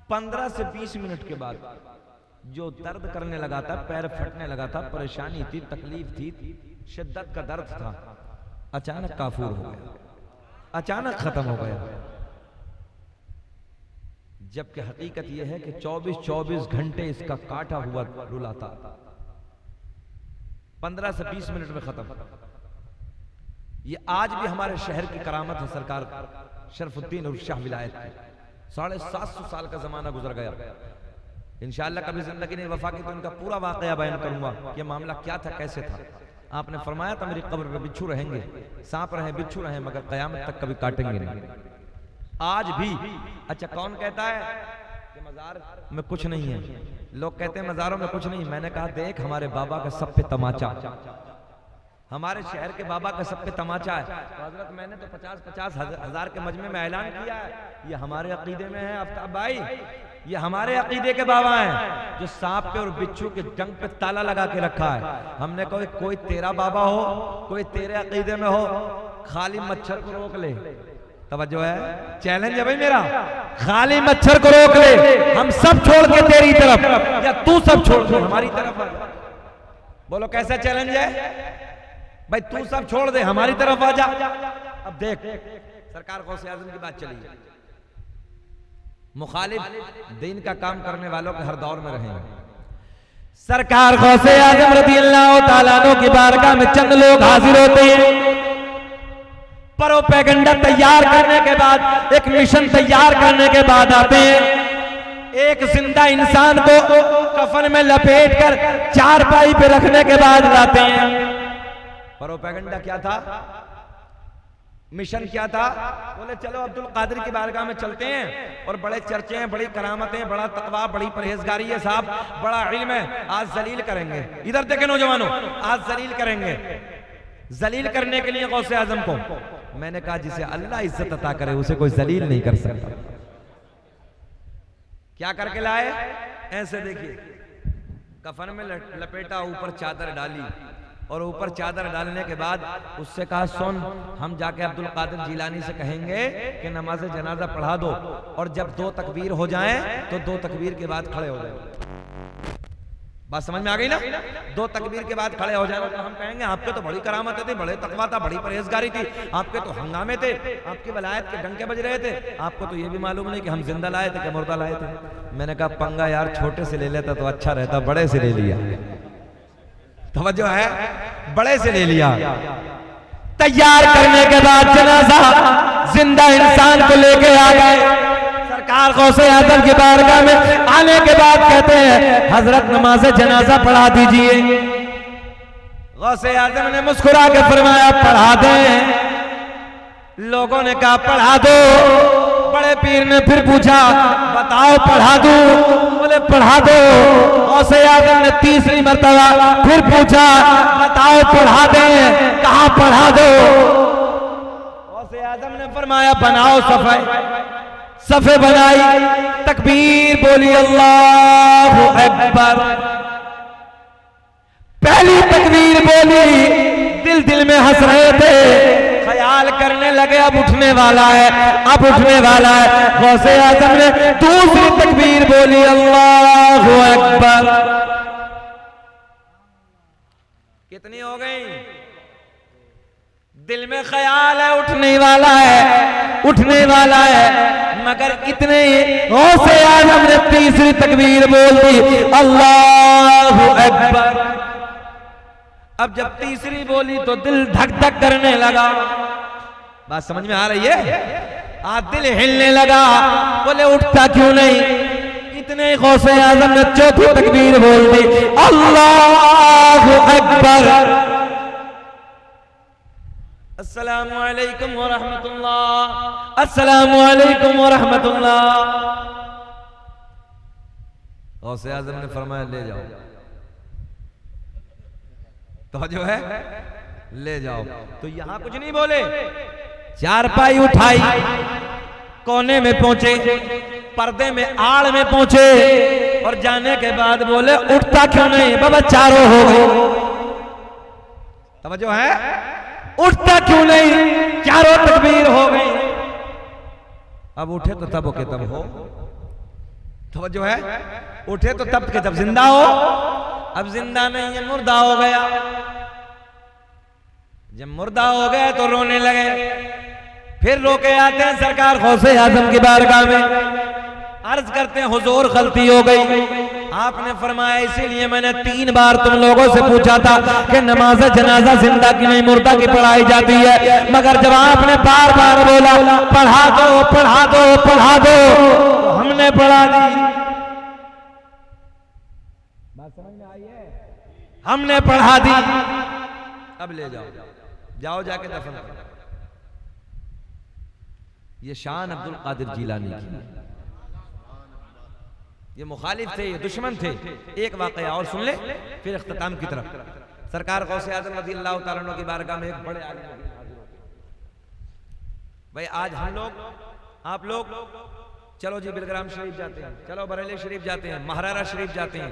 15 से 20 मिनट के बाद जो दर्द करने लगा था, पैर फटने लगा था, परेशानी थी, तकलीफ थी, शिद्दत का दर्द था, अचानक काफूर हो गया, अचानक खत्म हो गया। जबकि हकीकत यह है कि 24-24 घंटे इसका काटा हुआ रुलाता, 15 से 20 मिनट में खत्म। ये आज भी हमारे शहर की करामत है सरकार शरफुद्दीन और शाह विलायत की। 750 साल का जमाना गुजर गया। इंशाअल्लाह कभी जिंदगी ने वफा की तो इनका पूरा वाकया बयान करूंगा कि मामला क्या था, कैसे था। आपने फरमाया था मेरी कब्र पे बिच्छू रहेंगे, सांप रहे, बिच्छू रहे, मगर कयामत तक कभी काटेंगे नहीं। आज भी। अच्छा, कौन कहता है कि मजार में कुछ नहीं है? लोग कहते हैं मजारों में कुछ नहीं। मैंने कहा देख, हमारे बाबा का सब पे तमाचा, हमारे शहर के बाबा का सब पे तमाचा है। तो हजरत मैंने तो 50-50 हजार के मजमे में ऐलान किया है, ये हमारे अकीदे में है आफ्ताब भाई, ये हमारे अकीदे के बाबा हैं जो सांप पे और बिच्छू के डंक पे ताला लगा के रखा है। हमने कहा कोई तेरा बाबा हो, कोई तेरे अकीदे में हो, खाली मच्छर को रोक ले। तवज्जो है, चैलेंज है भाई मेरा, खाली मच्छर को रोक ले, हम सब छोड़ के तेरी तरफ, या तू सब छोड़ के हमारी तरफ आ। बोलो कैसा चैलेंज है भाई? तू सब छोड़ दे, हमारी तरफ आ जा। अब देख, सरकार गौसे आज़म की बात चली, मुखालिफ दीन का काम करने वालों के हर दौर में रहे। सरकार गौसे आज़म रज़ियल्लाहु ताला अन्हु की बारगाह में चंद लोग हाजिर होते हैं। प्रोपेगेंडा तैयार करने के बाद, एक मिशन तैयार करने के बाद आते हैं। एक जिंदा इंसान को कफन में लपेट कर चारपाई पे रखने के बाद लाते हैं। प्रोपेगेंडा क्या था, मिशन क्या था? बोले चलो अब्दुल कादिर की बारगाह में चलते हैं और बड़े चर्चे हैं, बड़ी करामतें, बड़ा तकवा, बड़ी परहेजगारी है साहब, बड़ा इल्म है, आज जलील करेंगे। इधर देखे नौजवानों, आज जलील करेंगे। जलील करने के लिए गौसे आजम को मैंने कहा जिसे अल्लाह इज्जत अता करे उसे कोई जलील नहीं कर सकता। क्या करके लाए? ऐसे देखिए, कफन में लपेटा, ऊपर चादर डाली, और ऊपर चादर डालने के बाद उससे कहा सुन, हम जाके अब्दुल कादिर जिलानी से कहेंगे कि नमाज जनाजा पढ़ा दो, और जब 2 तकबीर हो जाएं तो 2 तकबीर के बाद खड़े हो जाए। बात समझ में आ गई ना? 2 तकबीर के बाद खड़े हो जाए तो हम कहेंगे आपके तो बड़ी करामत थी, बड़े तकवा था, बड़ी परहेजगारी थी, आपके तो हंगामे थे, आपकी वलायत के डंके बज रहे थे, आपको तो ये भी मालूम नहीं कि हम जिंदा लाए थे कि मुर्दा लाए थे। मैंने कहा पंगा यार छोटे से ले लेता तो अच्छा रहता, बड़े से ले लिया। तवज्जो है, बड़े से ले लिया। तैयार करने के बाद जनाजा जिंदा इंसान को लेके आ गए। सरकार गौसे आजम की बारगाह में आने के बाद कहते हैं हजरत नमाज जनाजा पढ़ा दीजिए। गौसे आजम ने मुस्कुरा के फरमाया पढ़ा दें। लोगों ने कहा पढ़ा दो। बड़े पीर ने फिर पूछा बताओ पढ़ा दूं? बोले पढ़ा दो। गौसे आजम ने तीसरी मर्तबा फिर पूछा बताओ पढ़ा दें? कहा पढ़ा दो। गौसे आजम ने फरमाया बनाओ सफे। सफे बनाई, तकबीर बोली, अल्लाहु अकबर। पहली तकबीर बोली, दिल दिल में हंस रहे थे, ख्याल करने लगे अब उठने वाला है, अब उठने वाला है। गौसे आजम ने दूसरी तकबीर बोली, अल्लाहु अकबर। कितनी हो गई? दिल में ख्याल है उठने वाला है, उठने वाला है, मगर इतने गौसे आजम ने तीसरी तकबीर बोल दी, अल्लाहु अकबर। अब जब तीसरी बोली तो दिल धक धक करने लगा। बात समझ में आ रही है? आज दिल हिलने लगा। बोले उठता क्यों नहीं? इतने गौसे आजम ने चौथी तकबीर बोल दी, अल्लाहु अकबर। अस्सलामु अलैकुम व रहमतुल्लाह, अस्सलामु अलैकुम व रहमतुल्लाह। गौसे आजम ने फरमाया ले जाओ। तो जो है ले जाओ। तो यहां कुछ नहीं बोले, चारपाई उठाई, कोने में पहुंचे, पर्दे में आड़ में पहुंचे और जाने के बाद बोले उठता क्यों नहीं? बाबा चारों हो गए। समझो है? उठता क्यों नहीं? चारों तकबीर हो गई। अब उठे तो तब के तब हो। तो जो है उठे तो तब के तब जिंदा हो। अब जिंदा नहीं है, मुर्दा हो गया। जब मुर्दा हो गया तो रोने लगे। फिर रोके आते हैं सरकार गौसे आजम की बारगाह में, अर्ज करते हैं हुजूर गलती हो गई। आपने फरमाया इसीलिए मैंने 3 बार तुम लोगों से पूछा था कि नमाज जनाजा जिंदा की नहीं मुर्दा की पढ़ाई जाती है, मगर जब आपने बार बार बोला पढ़ा दो पढ़ा दो पढ़ा दो, तो हमने पढ़ा दी। बात समझ में आई है? हमने पढ़ा दी। अब ले जाओ, जाओ जाके दफन करो। ये शान अब्दुल कादिर जिलानी की। ये मुखालिफ थे, ये दुश्मन थे। एक वाकया और सुन ले फिर इख्तिताम की तरफ। सरकार गौसे आज़म रज़ी अल्लाह तआला अन्हु की बारगाह में एक बड़े आलिम, भाई आज हम लोग आप लोग चलो जी बिलग्राम शरीफ जाते हैं, चलो बरेली शरीफ जाते हैं, महारारा शरीफ जाते हैं,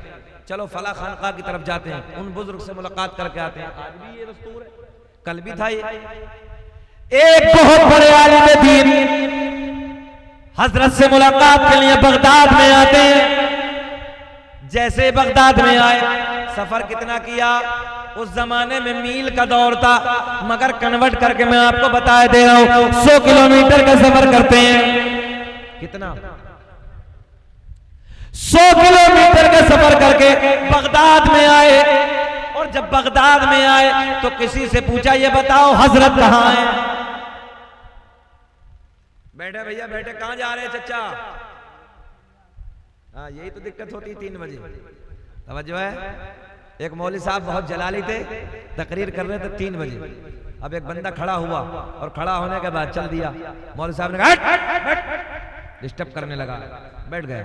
चलो फला खानका की तरफ जाते हैं, उन बुजुर्ग से मुलाकात करके आते हैं। आज भी ये दस्तूर है, कल भी था ये। एक बहुत बड़े आलिम दीन हजरत से मुलाकात के लिए बगदाद में आते हैं। जैसे बगदाद में आए, सफर कितना किया? उस जमाने में मील का दौर था, मगर कन्वर्ट करके मैं आपको बता दे रहा हूं 100 किलोमीटर का सफर करते हैं। कितना? 100 किलोमीटर का सफर करके बगदाद में आए। और जब बगदाद में आए तो किसी से पूछा ये बताओ हजरत कहां है? बैठे भैया बैठे, कहां जा रहे हैं चचा? हाँ यही तो दिक्कत होती 3 बजे। तवज्जो है? एक मौलवी साहब बहुत जलाली थे, तकरीर कर रहे थे 3 बजे। अब एक बंदा खड़ा हुआ और खड़ा होने के बाद चल दिया। मौलवी साहब ने कहा डिस्टर्ब करने लगा, बैठ गया।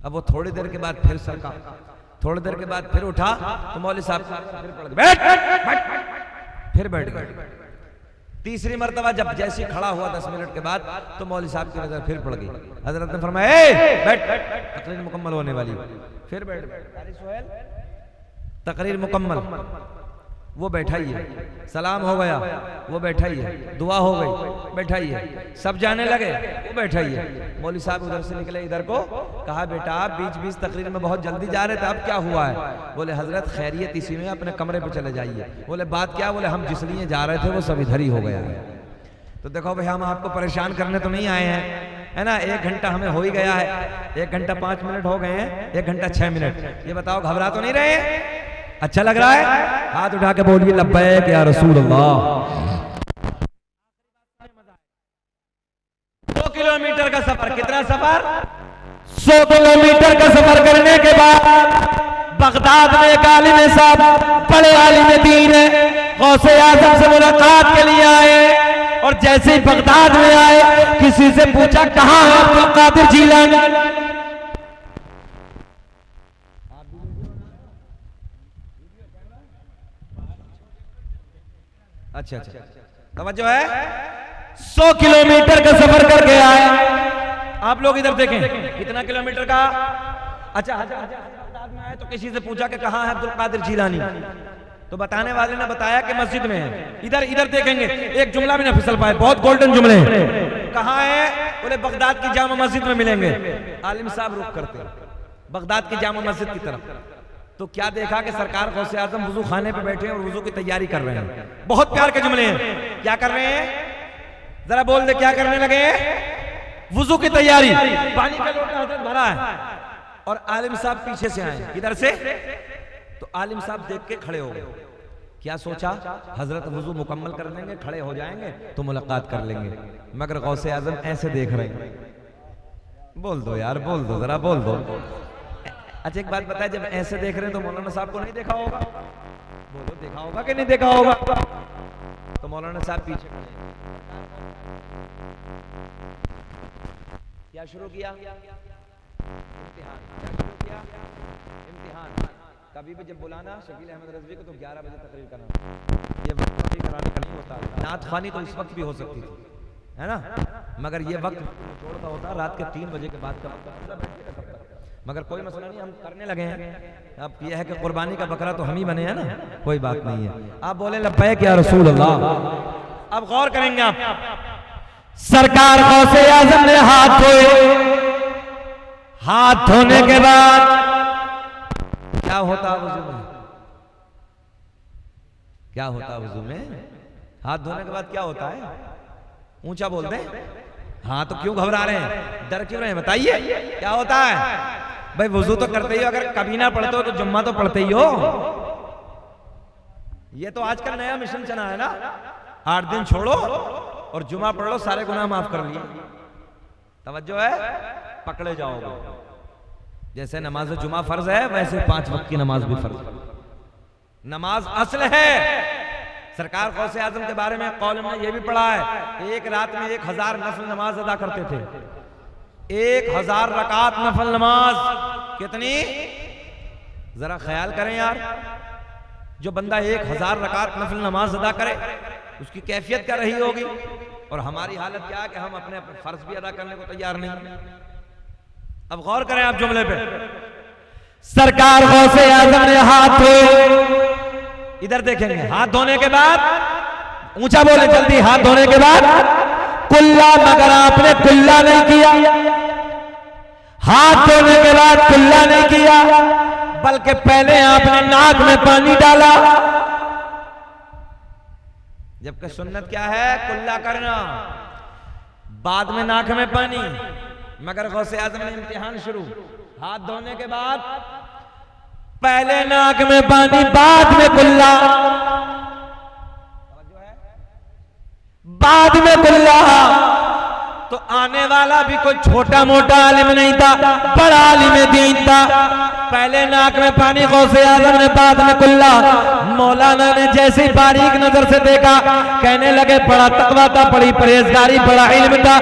अब वो थोड़ी देर के बाद फिर सरका, थोड़ी देर के बाद फिर उठा तो मौलवी साहब फिर पड़ गए, बैठ, फिर बैठ गए। तीसरी मर्तबा जब जैसे खड़ा हुआ 10 मिनट के बाद तो मौलवी साहब की नजर फिर पड़ गई। हजरत ने फरमाया बैठ, तकरीर मुकम्मल होने वाली। फिर बैठ, तकरीर मुकम्मल, वो बैठा ही है। सलाम हो गया, वो बैठा ही है। दुआ हो गई, बैठा ही है। सब जाने लगे, वो बैठा ही है। मौलवी साहब उधर से निकले इधर को, कहा बेटा आप बीच तकरीर में बहुत जल्दी जा रहे थे, अब क्या हुआ है? बोले हजरत खैरियत इसी में, अपने कमरे पे चले जाइए। बोले बात क्या? बोले हम जिस लिए जा रहे थे वो सब इधर ही हो गया है। तो देखो भाई हम आपको परेशान करने तो नहीं आए हैं, है ना। 1 घंटा हमें हो ही गया है, 1 घंटा 5 मिनट हो गए हैं, 1 घंटा 6 मिनट। ये बताओ घबरा तो नहीं रहे? अच्छा लग रहा है? हाथ उठा के बोलिए लब्बैक या रसूल अल्लाह। 100 किलोमीटर का सफर, कितना सफर? 100 किलोमीटर का सफर करने के बाद बगदाद में एक आलिम साहब, बड़े आलिम दीन है, गौसे आजम से मुलाकात के लिए आए। और जैसे ही बगदाद में आए किसी से पूछा कहां है अब्दुल कादिर जीलानी? अच्छा अच्छा तवज्जो है। 100 किलोमीटर का सफर करके आए। आप लोग इधर देखें कितना किलोमीटर का। अच्छा बगदाद में आए तो किसी से पूछा कि कहां है अब्दुल कादिर जीलानी, तो बताने वाले ने बताया कि मस्जिद में है। इधर इधर देखेंगे एक जुमला भी ना फिसल पाए, बहुत गोल्डन जुमले हैं। कहां है? बोले बगदाद की जामा मस्जिद में मिलेंगे। आलिम साहब रुख करते बगदाद की जामा मस्जिद की तरफ, तो क्या देखा कि सरकार गौसे आजम वुजू खाने पे बैठे हैं और वुजू की तैयारी कर रहे हैं। बहुत प्यार के जुमले हैं। क्या कर रहे हैं? जरा बोल दे, क्या करने लगे? वुजू की तैयारी। पानी का लोटा हजरत भरा है और आलिम साहब पीछे से आए। किधर से? तो आलिम साहब देख के खड़े हो गए। क्या सोचा? हजरत वुजू मुकम्मल कर लेंगे, खड़े हो जाएंगे तो मुलाकात कर लेंगे। मगर गौसे आजम ऐसे देख रहे हैं। बोल दो यार, बोल दो, जरा बोल दो। अच्छा एक बात बताए, जब ऐसे देख रहे हैं तो मौलाना साहब को नहीं देखा होगा? बोलो, देखा होगा कि नहीं देखा होगा? तो मौलाना साहब पीछे खड़े। क्या शुरू किया? इम्तिहान। क्या शुरू किया? इम्तिहान। कभी भी जब बुलाना शकील अहमद रज़वी को तो 11 बजे तकरीर करना। ये वक्त तकरीर कराने का नहीं होता। नात ख़वानी तो इस वक्त भी हो सकती थी, है ना, मगर ये वक्त छोड़ता होता रात के 3 बजे के बाद का वक्त। मगर कोई मसला नहीं, हम करने लगे हैं। अब यह है कि कुर्बानी का बकरा तो हम ही बने हैं ना, कोई बात नहीं है। आप बोले लब्बैक या रसूल अल्लाह। अब गौर करेंगे आप, सरकार गौसे आजम ने हाथ धोए। हाथ धोने के बाद क्या होता वुजू में? क्या होता वुजू में? हाथ धोने के बाद क्या होता है? ऊंचा बोलते हैं। हाँ तो क्यों घबरा रहे हैं, डर क्यों रहे हैं? बताइए क्या होता है? भाई वुजू तो करते ही हो, अगर कभी ना पढ़ते हो तो जुम्मा तो पढ़ते ही हो। ये तो आजकल नया मिशन चला है ना, 8 दिन छोड़ो और जुम्मा पढ़ लो, सारे गुनाह माफ कर लिए। तवज्जो है? पकड़े जाओगे। जैसे नमाज जुमा फर्ज है, वैसे 5 वक्त की नमाज भी फर्ज है। नमाज असल है। सरकार गौसे आजम के बारे में कौल में ये भी पढ़ा है, एक रात में 1000 नफल नमाज अदा करते थे। 1000 रकात नफल नमाज। कितनी? जरा ख्याल करें यार, जो बंदा 1000 रकात नफल नमाज अदा करे उसकी कैफियत क्या रही होगी। और हमारी हालत क्या है कि हम अपने फर्ज भी अदा करने को तैयार नहीं। अब गौर करें आप जुमले पे। सरकार गौसे आजम ने हाथ धोए। इधर देखेंगे, हाथ धोने के बाद ऊंचा बोले जल्दी, हाथ धोने के बाद कुल्ला, मगर आपने कुल्ला नहीं किया। हाथ धोने के बाद कुल्ला नहीं किया, बल्कि पहले आपने नाक में पानी डाला। जबकि सुन्नत क्या है? कुल्ला करना, बाद में नाक में पानी। मगर गौसे आजम ने इम्तिहान शुरू, हाथ धोने के बाद पहले नाक में पानी, बाद में कुल्ला, बाद में कुल्ला। तो आने वाला भी कोई छोटा मोटा आलिम नहीं था, बड़ा आलिम दीन था। पहले नाक में पानी गौसे आजम ने, बाद में कुल्ला। मौलाना ने जैसे बारीक नजर से देखा, कहने लगे बड़ा तकवा था, बड़ी परहेजगारी, बड़ा इल्म था,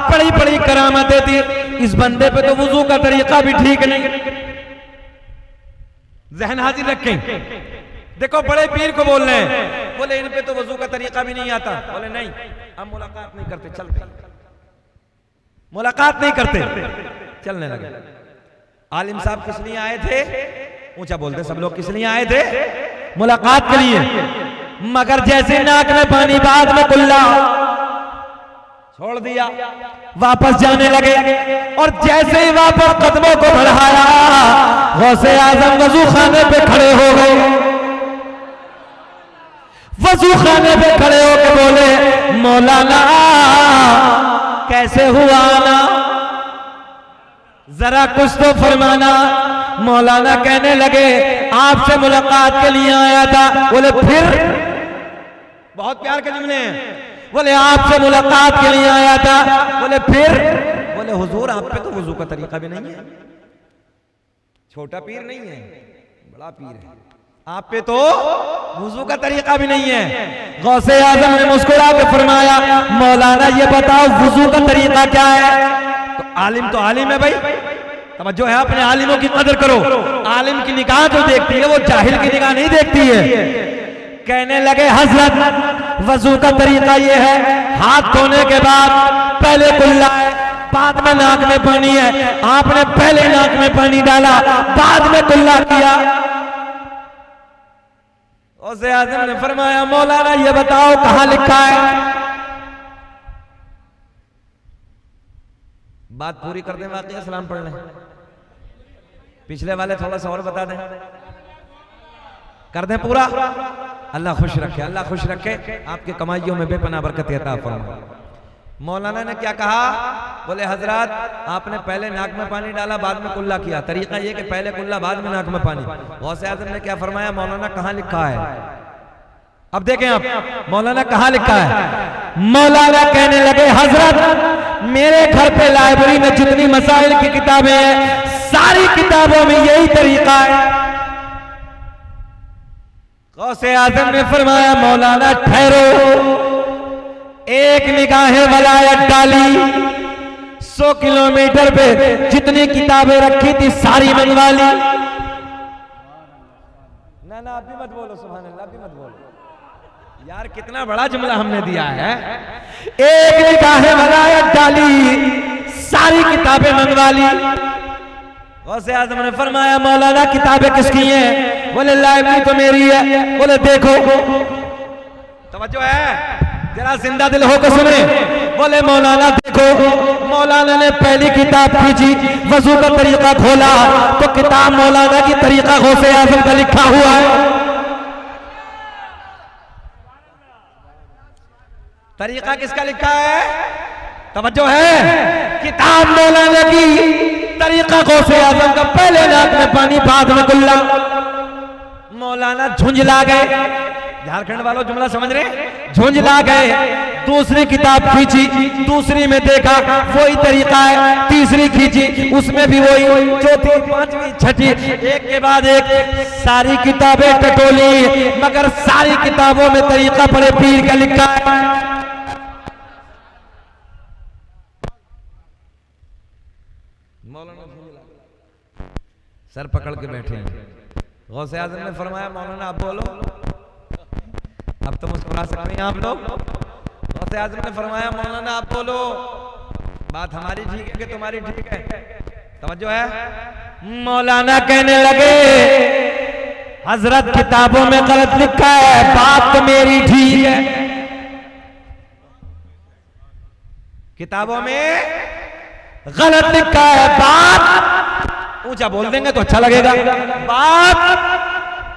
बड़ी बड़ी करामतें थी। इस बंदे पे तो वुजू का तरीका भी ठीक नहीं। जहन हाजिर रखें। देखो बड़े पीर को बोल रहे हैं, बोले इन पे तो वजू का तरीका भी नहीं आता। बोले नहीं, हम मुलाकात नहीं करते, चलते। मुलाकात नहीं करते, चलने लगे। आलिम साहब किस लिए आए थे? ऊंचा बोलते सब लोग, किस लिए आए थे? मुलाकात के लिए। मगर जैसे नाक में पानी, बाद में कुल्ला, छोड़ दिया, वापस जाने लगे। और जैसे ही वापस कदमों को बढ़ाया, गौसे आजम वजू खाने पे खड़े हो गए। वजू खाने पे खड़े होकर बोले, मौलाना कैसे हुआ ना, जरा कुछ तो फरमाना। मौलाना कहने लगे आपसे मुलाकात के लिए आया था। बोले फिर? बहुत प्यार के जुमले हैं। बोले आपसे मुलाकात के लिए आया था। बोले फिर? बोले हुजूर आप पे तो वुजू का तरीका भी नहीं है, छोटा पीर नहीं है, बड़ा पीर है, आप पे तो वुजू का तरीका भी नहीं है। गौसे आजम ने मुस्कुरा के फरमाया मौलाना ये बताओ वुजू का तरीका क्या है? तो आलिम है भाई, तवज्जो है, अपने आलिमों की कदर करो। आलिम की निगाह जो देखती है वो जाहिल की निगाह नहीं देखती है। कहने लगे हजरत वजू का तरीका ये है, हाथ धोने के बाद पहले कुल्ला है, बाद में नाक में पानी है। आपने पहले नाक में पानी डाला, बाद में कुल्ला किया। गौसे आज़म ने फरमाया मौलाना ये बताओ कहां लिखा है? बात पूरी कर दें, वाकई सलाम पढ़ लें। पिछले वाले थोड़ा सा और बता दें, कर दें पूरा। अल्लाह खुश रखे, अल्लाह खुश रखे, आपके कमाइयों में बेपनाह बरकत अता फरमाए। मौलाना ने क्या कहा? बोले हजरत आपने पहले नाक में पानी डाला, बाद में कुल्ला किया, तरीका ये कि पहले कुल्ला बाद में नाक में पानी। गौसे आज़म ने क्या फरमाया? मौलाना कहां लिखा है? अब देखें आप, मौलाना कहां लिखा है? मौलाना कहने लगे हजरत मेरे घर पे लाइब्रेरी में जितनी मसाइल की किताबें हैं सारी किताबों में यही तरीका है। गौसे आज़म ने फरमाया मौलाना ठहरो, एक निगाहे वलायत डाली, 100 किलोमीटर पे जितनी किताबें रखी थी सारी मंगवा ली। ना आप भी मत बोलो, सुभान अल्लाह, आप भी मत बोलो यार, कितना बड़ा जुमला हमने दिया है। एक निगाहे वलायत डाली, सारी किताबें मंगवा ली। गौसे आज़म ने फरमाया मौलाना किताबें किसकी हैं? बोले लाइब्रेरी तो मेरी है। बोले देखो, तवज्जो है, जरा जिंदा दिल होकर सुने। बोले मौलाना देखो, मौलाना ने पहली किताब खींची, वजू का तरीका खोला तो किताब मौलाना की तरीका गौसे आज़म का लिखा हुआ है। तरीका किसका लिखा है? तवज्जो है, किताब मौलाना की, तरीका गौसे आज़म का, पहले नाक में पानी बाद में कुल्ला। मौलाना झुंझला गए, झारखंड वालों जुमला समझ रहे? झुंझला गए। दूसरी किताब खींची, दूसरी में देखा वही तरीका है, तीसरी खींची उसमें भी वही, चौथी, पांचवी, छठी, एक के बाद एक सारी किताबें टटोली, मगर सारी किताबों में तरीका बड़े पीर का लिखा है। मौलाना सर पकड़ के बैठे हैं। गौसे आज़म ने फरमाया मौलाना आप बोलो, अब तो मुस्कुरा सकते हैं आप लोग। गौसे आज़म ने फरमाया मौलाना आप बोलो, बात हमारी ठीक है कि तुम्हारी ठीक है? तवज्जो है। मौलाना कहने लगे हजरत किताबों में गलत लिखा है, बात तो मेरी ठीक है। किताबों में गलत लिखा है, बात ऊंचा बोल देंगे तो अच्छा लगेगा। बात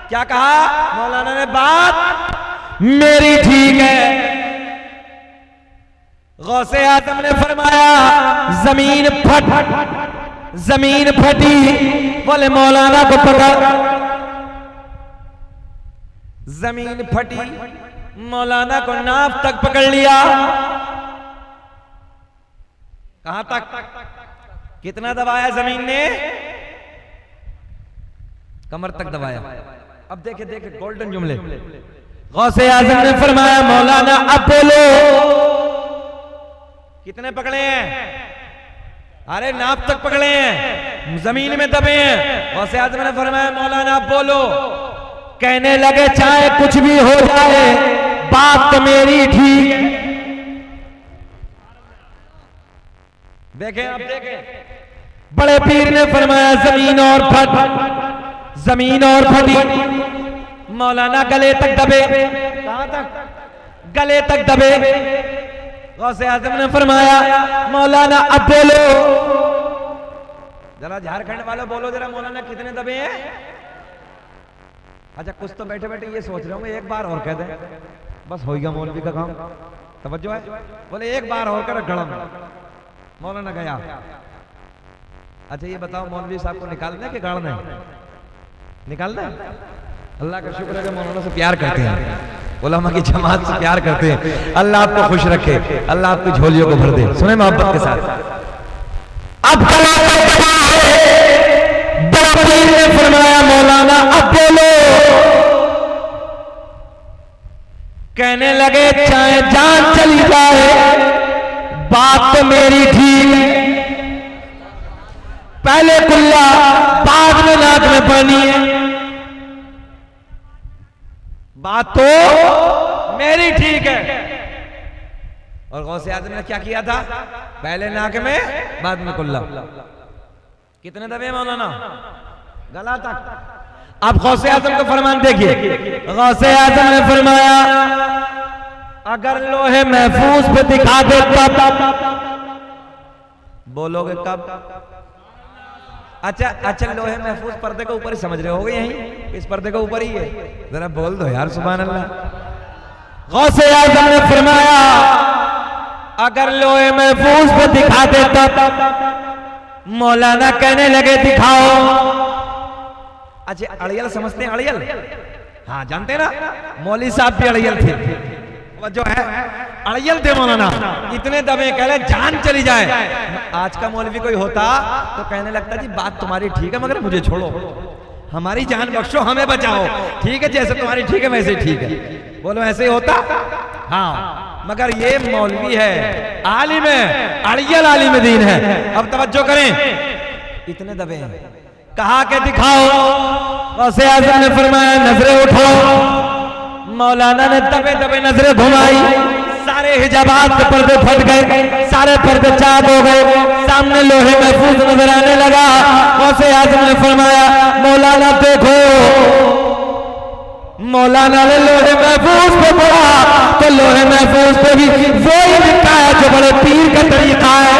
क्या कहा मौलाना ने? बात मेरी ठीक है। गौसे आज़म ने फरमाया जमीन फटी। बोले मौलाना को पकड़। जमीन फटी, मौलाना को नाफ तक पकड़ लिया। कहां तक? कितना दबाया जमीन ने? कमर तक दबाया। अब देखे गोल्डन जुमले। गौसे आज़म ने फरमाया मौलाना अब बोलो, कितने पकड़े हैं? अरे नाप तक पकड़े हैं, जमीन में दबे हैं। गौसे आज़म ने फरमाया मौलाना अब बोलो। कहने लगे चाहे कुछ भी हो जाए, बात तो मेरी ठीक है। देखें आप देखें, बड़े पीर ने फरमाया जमीन और फटी। मौलाना गले तक दबे। कहां तक? गले तक दबे। गौसे आज़म ने फरमाया मौलाना अब बोलो। जरा झारखंड वालों बोलो जरा, मौलाना कितने दबे हैं? अच्छा कुछ तो बैठे बैठे ये सोच रहे होंगे एक बार और कह दें, बस हो गया मौलवी का काम। तवज्जो है। बोले एक बार और कर गड़म। मौलाना गया। अच्छा ये बताओ मौलवी साहब को निकालना है कि गाड़ना है? निकालना है। अल्लाह का शुक्र है कि मौलाना से प्यार करते हैं, उलमा की जमात से प्यार करते हैं। अल्लाह आपको खुश रखे, अल्लाह आपकी झोलियों को भर दे। सुने मोहब्बत के साथ। अब बड़ा पीर ने फरमाया मौलाना अब बोलो। कहने लगे चाहे जान चली जाए बात तो मेरी ठीक है, पहले कुल्ला बाद में नाक में पानी है, बात तो मेरी ठीक है। और गौसे आजम ने क्या किया था? पहले नाक में बाद में कुल्ला। कितने दबे मौलाना? गला तक। अब गौसे आजम का फरमान देखिए, गौसे आजम ने फरमाया अगर लोहे महफूज पे दिखा दे तब बोलोगे कब? अच्छा लोहे महफूज पर्दे के ऊपर ही समझ रहे होगे, यहीं इस पर्दे के ऊपर ही है। जरा बोल दो यार सुभान अल्लाह। गौसे आजम ने फरमाया अगर लोहे महफूज पे दिखा दे तब। मौलाना कहने लगे दिखाओ। अच्छा अड़ियल समझते हैं? अड़ियल, हाँ जानते ना, मौली साहब भी अड़ियल थे, जो है अड़ियल थे मौलाना। इतने दबे कह रहे जान चली जाए। आज का मौलवी कोई होता तो कहने लगता जी बात तुम्हारी ठीक है मगर मुझे छोड़ो, हमारी जान बख्शो, हमें बचाओ। ठीक है जैसे तुम्हारी ठीक है वैसे ठीक है, बोलो ऐसे ही होता। हाँ मगर ये मौलवी है, आलिम है, अड़ियल आलिम दीन है। अब तवज्जो करें, इतने दबे हैं। कहा के दिखाओ। गौसे आज़म ने फरमाया नजरें उठाओ। मौलाना ने दबे दबे नजरें घुमाई, सारे हिजाबात के पर्दे फट गए, सारे पर्दे चाक हो गए, सामने लोहे महफूज नजर आने लगा। गौसे आज़म ने फरमाया मौलाना देखो। मौलाना ने लोहे महफूज पे पढ़ा तो लोहे महफूज पे भी वही लिखा है जो बड़े पीर का तरीका है।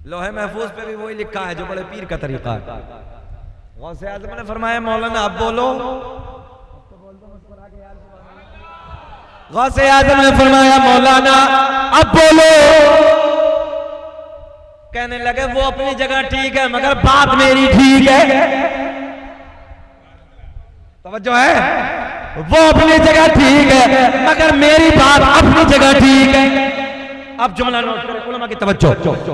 लोहे महफूज पे भी वही लिखा है जो बड़े पीर का तरीका है। गौसे आज़म ने फरमाया मौलाना अब बोलो। गौसे आज़म ने फरमाया मौलाना अब बोलो। कहने लगे वो अपनी जगह ठीक है मगर बात मेरी ठीक है। तवज्जो है, वो अपनी जगह ठीक है मगर मेरी बात अपनी जगह ठीक है। अब जुमला नोट करें, उलमा की तवज्जो।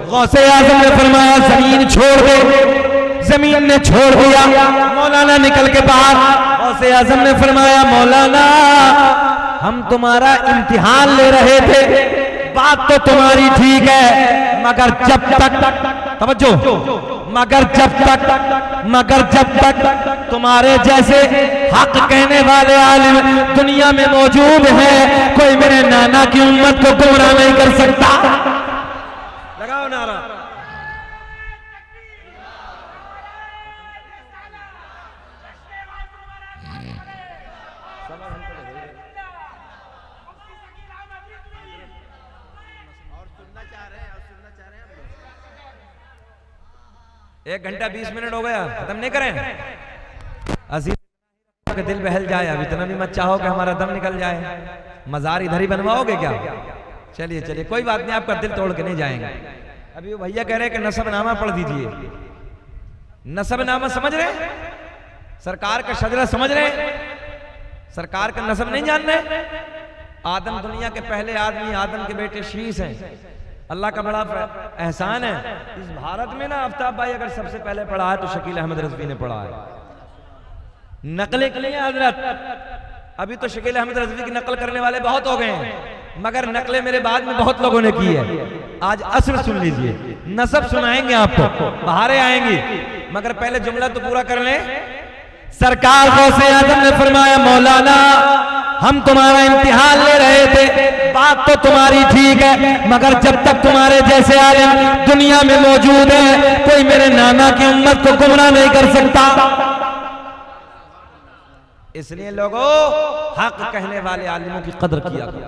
गौसे आज़म ने फरमाया जमीन छोड़ दे। जमीन ने छोड़ दिया, मौलाना निकल के बाहर। गौसे आज़म ने फरमाया मौलाना हम तुम्हारा इम्तिहान ले रहे थे, बात तो तुम्हारी ठीक है मगर जब तक, तवज्जो, मगर जब तक तुम्हारे जैसे हक कहने वाले आलिम दुनिया में मौजूद हैं, कोई मेरे नाना की उम्मत को गुमराह नहीं कर सकता। लगाओ नारा। एक घंटा 20 मिनट हो गया, खत्म नहीं करें? अजीज के दिल बहल जाए, अब इतना भी मत चाहो कि हमारा दम निकल जाए। मजार इधर ही बनवाओगे क्या? चलिए चलिए कोई बात नहीं, आपका दिल तोड़ के नहीं जाएंगे। अभी वो भैया कह रहे हैं कि नसबनामा पढ़ दीजिए। नसबनामा समझ रहे? सरकार का शजरा समझ रहे? सरकार का नसब नहीं जान रहे? आदम दुनिया के पहले आदमी, आदम के बेटे शीश हैं। अल्लाह का बड़ा एहसान है इस भारत में ना, आफ्ताब भाई अगर सबसे पहले पढ़ा है तो शकील अहमद रज़वी ने पढ़ा है। नकलें के लिए हजरत, अभी तो शकील अहमद रज़वी की नकल करने वाले बहुत हो गए हैं मगर नकलें मेरे बाद में बहुत लोगों ने की है। आज असर सुन लीजिए, नसब सुनाएंगे आपको, बहारें आएंगी मगर पहले जुमला तो पूरा कर लें। सरकार गौसे आज़म ने फरमाया मौलाना हम तुम्हारा इम्तिहान ले रहे थे, बात तो तुम्हारी ठीक है मगर जब तक तुम्हारे जैसे आलिम दुनिया में मौजूद है, कोई मेरे नाना की उम्मत को गुमराह नहीं कर सकता। इसलिए लोगों हक कहने वाले आलिमों की कदर किया करो,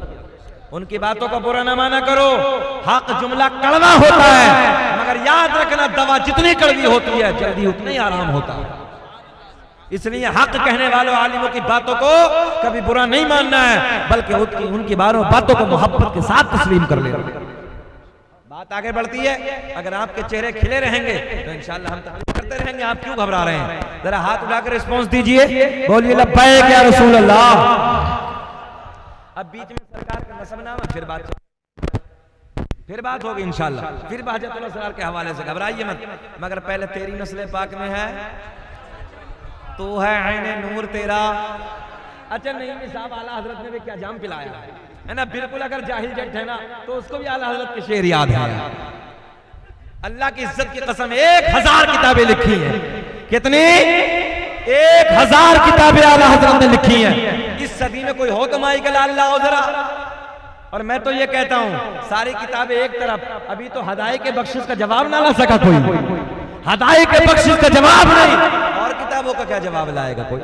उनकी बातों का बुरा ना माना करो। हक जुमला कड़वा होता है मगर याद रखना दवा जितनी कड़वी होती है जल्दी उतना ही आराम होता है। इसलिए हक कहने वालों आलिमों की बातों को कभी बुरा नहीं मानना है बल्कि उनकी बातों को मोहब्बत के साथ तस्लीम कर लेना। बात आगे बढ़ती है, अगर आपके चेहरे खिले रहेंगे तो इंशाअल्लाह हम तकलीफ करते रहेंगे। आप क्यों घबरा रहे हैं? जरा हाथ उठाकर रिस्पॉन्स दीजिए, बोलिए लब्बैक या रसूल अल्लाह। अब बीच में सरकार का नसबनामा, फिर बात होगी इंशाअल्लाह, फिर बाजतुल असरार के हवाले से, घबराइए मत। मगर पहले तेरी नस्ल पाक में है, तू है ऐने नूर तेरा। अच्छा नहीं साहब, आला हजरत ने भी क्या जाम पिलाया है ना, बिल्कुल। अगर जाहिल जट है ना तो उसको भी आला हजरत के शेर याद है। अल्लाह की इज्जत की कसम 1000 किताबें लिखी हैं। कितनी? 1000 किताबें आला हजरत ने लिखी हैं। इस सदी में कोई हो तो माई का अल्लाह हो जरा। और मैं तो ये कहता हूं सारी किताबें एक तरफ, अभी तो हदाई के बख्शिश का जवाब ना ला सका कोई, हदाई के बख्शिश का जवाब नहीं, और किताबों का क्या जवाब लाएगा कोई?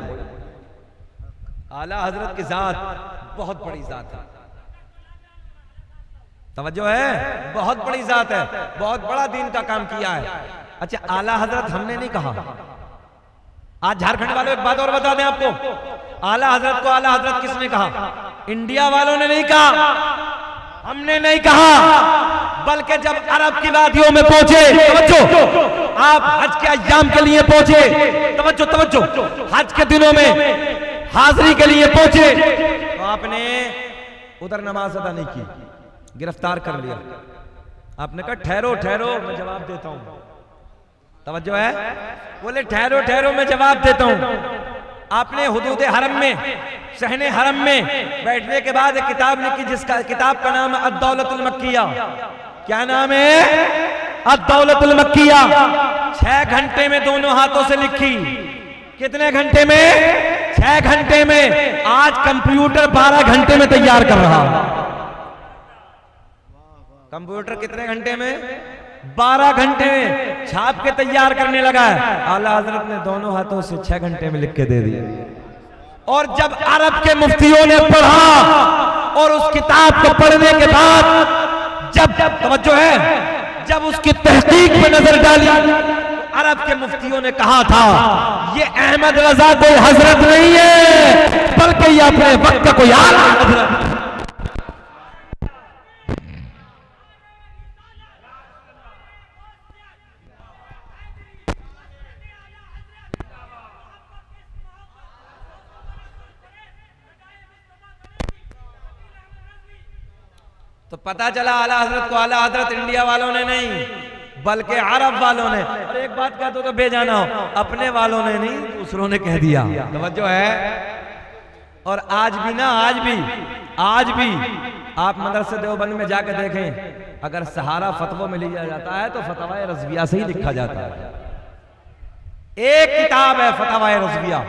आला हजरत की जात बहुत बड़ी जात है, तवज्जो है, बहुत बड़ी जात है, बहुत बड़ा दीन का काम किया है। अच्छा आला हजरत हमने नहीं कहा, आज झारखंड वालों एक बात और बता दें आपको, आला हजरत को आला हजरत किसने कहा? इंडिया वालों ने नहीं कहा, हमने नहीं कहा, बल्कि जब अरब की वादियों में पहुंचे, तवज्जो, आप हज के अय्याम के लिए पहुंचे, तवज्जो तवज्जो, हज के दिनों में हाजिरी के लिए पहुंचे, तो आपने उधर नमाज अदा नहीं की, गिरफ्तार कर लिया। आपने कहा ठहरो ठहरो मैं जवाब देता हूं, तवज्जो है, बोले ठहरो ठहरो मैं जवाब देता हूं। आपने हुदूद हरम में, सहने हरम में बैठने के बाद एक किताब लिखी, जिसका किताब का नाम है अद-दौलतुल मक्किया। क्या नाम है? अद-दौलतुल मक्किया। 6 घंटे में दोनों हाथों से लिखी। कितने घंटे में? 6 घंटे में। आज कंप्यूटर 12 घंटे में तैयार कर रहा है। कंप्यूटर कितने घंटे में? 12 घंटे में छाप के तैयार करने लगा है। आला हजरत ने दोनों हाथों से 6 घंटे में लिख के दे दिया। और जब अरब के मुफ्तियों ने पढ़ा और उस किताब को पढ़ने के बाद जब तवज्जो है, जब उसकी तहकीक पे नजर डाली, अरब के मुफ्तियों ने कहा था ये अहमद रजा कोई हजरत नहीं है, बल्कि ये अपने वक्त का कोई आला हजरत। तो पता चला आला हजरत को आला हजरत इंडिया वालों ने नहीं, बल्कि अरब वालों ने। और एक बात कह दो तो बेजाना हो, अपने वालों ने नहीं, दूसरों ने कह दिया। तवज्जो है। और आज भी ना, आज भी आप मदरसे देवबंद में जाकर देखें, अगर सहारा फतवा में लिया जाता है तो फतवा रज़विया से ही लिखा जाता है। एक किताब है फतवा रज़विया,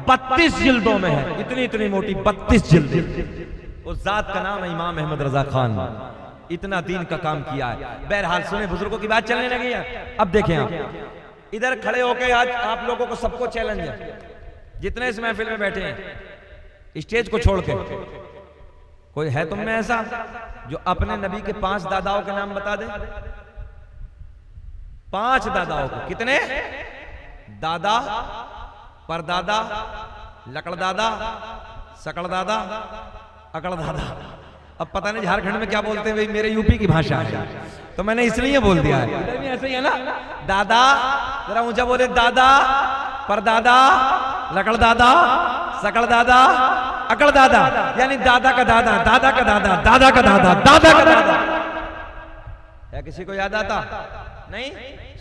32 जिल्दों में है, इतनी इतनी मोटी 32 जिल्द। उस जात का नाम है इमाम अहमद रजा खान। इतना दीन का काम किया है। बहरहाल सुने, बुजुर्गों की बात चलने लगी है। अब देखें आप इधर खड़े होके, आज आप लोगों को सबको चैलेंज है, जितने इस महफिल में बैठे हैं, स्टेज को छोड़ के कोई है तुम में ऐसा जो अपने नबी के 5 दादाओं के नाम बता दे? 5 दादाओं को। कितने? दादा, परदादा, लकड़दादा, सकड़दादा, अकड़दादा। अब पता नहीं झारखंड में क्या बोलते हैं भाई, मेरे यूपी की भाषा है तो मैंने इसलिए बोल दिया है। इधर भी ऐसे ही है ना, दादा, जरा ऊंचा बोले, दादा, परदादा, लकड़दादा, सकड़दादा, अकड़दादा, यानी दादा का दादा, दादा का दादा, दादा का दादा, दादा का दादा। क्या किसी को याद आता? नहीं?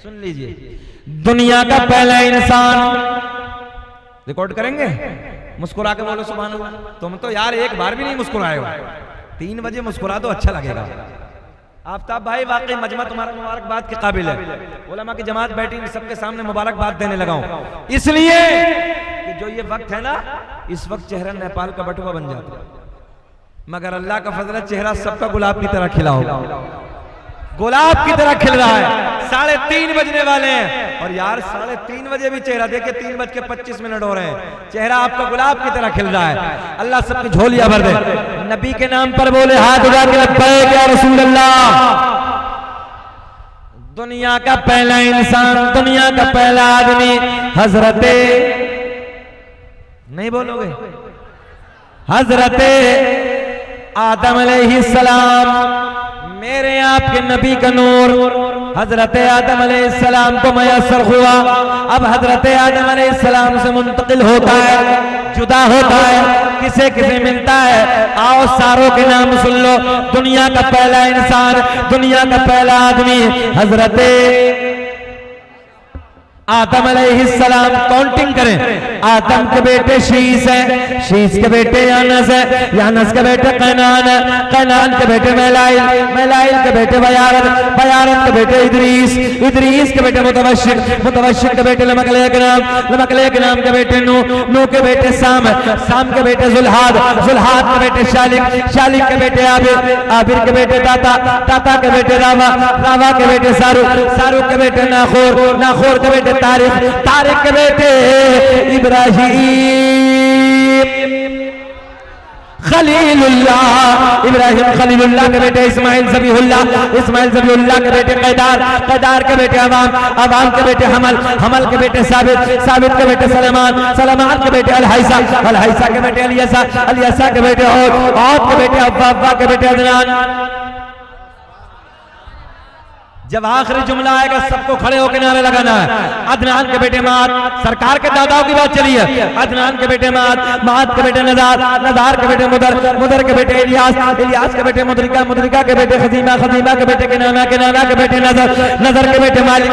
सुन लीजिए, दुनिया का पहला इंसान, रिकॉर्ड करेंगे, मुस्कुरा के बोलो सुभान अल्लाह। तुम तो यार एक बार भी नहीं मुस्कुराए हो, 3 बजे मुस्कुरा दो, अच्छा लगेगा। आफ्ताब भाई वाकई मजमा तुम्हारा मुबारकबाद के काबिल है। उलमा की जमात बैठी, सबके सामने मुबारकबाद देने लगा हूं, इसलिए कि जो ये वक्त है ना, इस वक्त चेहरा नेपाल का बटुआ बन जाता है, मगर अल्लाह का फजल है, चेहरा सबका गुलाब की तरह खिला होगा, गुलाब की तरह खिल रहा है। 3:30 बजने वाले हैं और यार 3:30 बजे भी चेहरा देखिए, 3:25 हो रहे हैं, चेहरा आपका गुलाब की तरह खिल रहा है। अल्लाह सबकी झोलियां भर दे। नबी के नाम पर बोले हाथ उठा के लब्बैक या रसूल अल्लाह। दुनिया का पहला इंसान, दुनिया का पहला आदमी हजरते, नहीं बोलोगे, हजरते आदम अलैहिस्सलाम मेरे आपके नबी का नूर हजरत आदम अलैहिस्सलाम को मयस्सर हुआ। अब हजरत आदम अलैहिस्सलाम से मुंतकिल होता है, जुदा होता है, किसे किसे मिलता है। आओ सारों के नाम सुन लो। दुनिया का पहला इंसान, दुनिया का पहला आदमी हजरत आदम अलैहिस्सलाम। काउंटिंग करें। आदम के बेटे शीश है, शीश के बेटे यानस है, यानस के बेटे कैनान है, कैनान के बेटे मैलाइल, मैलाइल के बेटे बयारत, बयारत के बेटे इदरीस, इदरीस के बेटे मुतवश्शिर, मुतवश्शिर के बेटे लमकलेक नाम, लमकलेक नाम के बेटे नूह, नूह के बेटे साम, साम के बेटे जुल्हाद, जुल्हाद के बेटे शालिक, शालिक के बेटे आबिर, आबिर के बेटे ताता, ताता के बेटे रावा, रावा के बेटे सारुक, सारुक के बेटे नाखोर, नाखोर के बेटे तारिक, तारिक के बेटे इब्राहिम, खलीलुल्लाह, इब्राहिम खलीलुल्लाह के बेटे इस्माइल ज़बीहुल्लाह, इस्माइल ज़बीहुल्लाह के बेटे कैदार, कैदार के बेटे अवाम, अवाम के बेटे हमल, हमल के बेटे साबित, साबित के बेटे सलेमान, सलेमान के बेटे अलहैसा, अलहैसा के बेटे अलियसा, अलियसा के बेटे औद के बेटे अव्वा, अव्वा के बेटे अदनान। जब आखिरी जुमला आएगा सबको खड़े होकर नारे लगाना है। अदनान के बेटे माद, सरकार के दादाओं की बात चली है। अदनान के बेटे माद, माद के बेटे नदार, नदार के बेटे मुदर, मुदर के बेटे इलियास, इलियास के बेटे मुदरिका, मुदरिका के बेटे खदीमा, खदीमा के बेटे किनाना, किनाना के बेटे नजर, नजर के बेटे मालिक,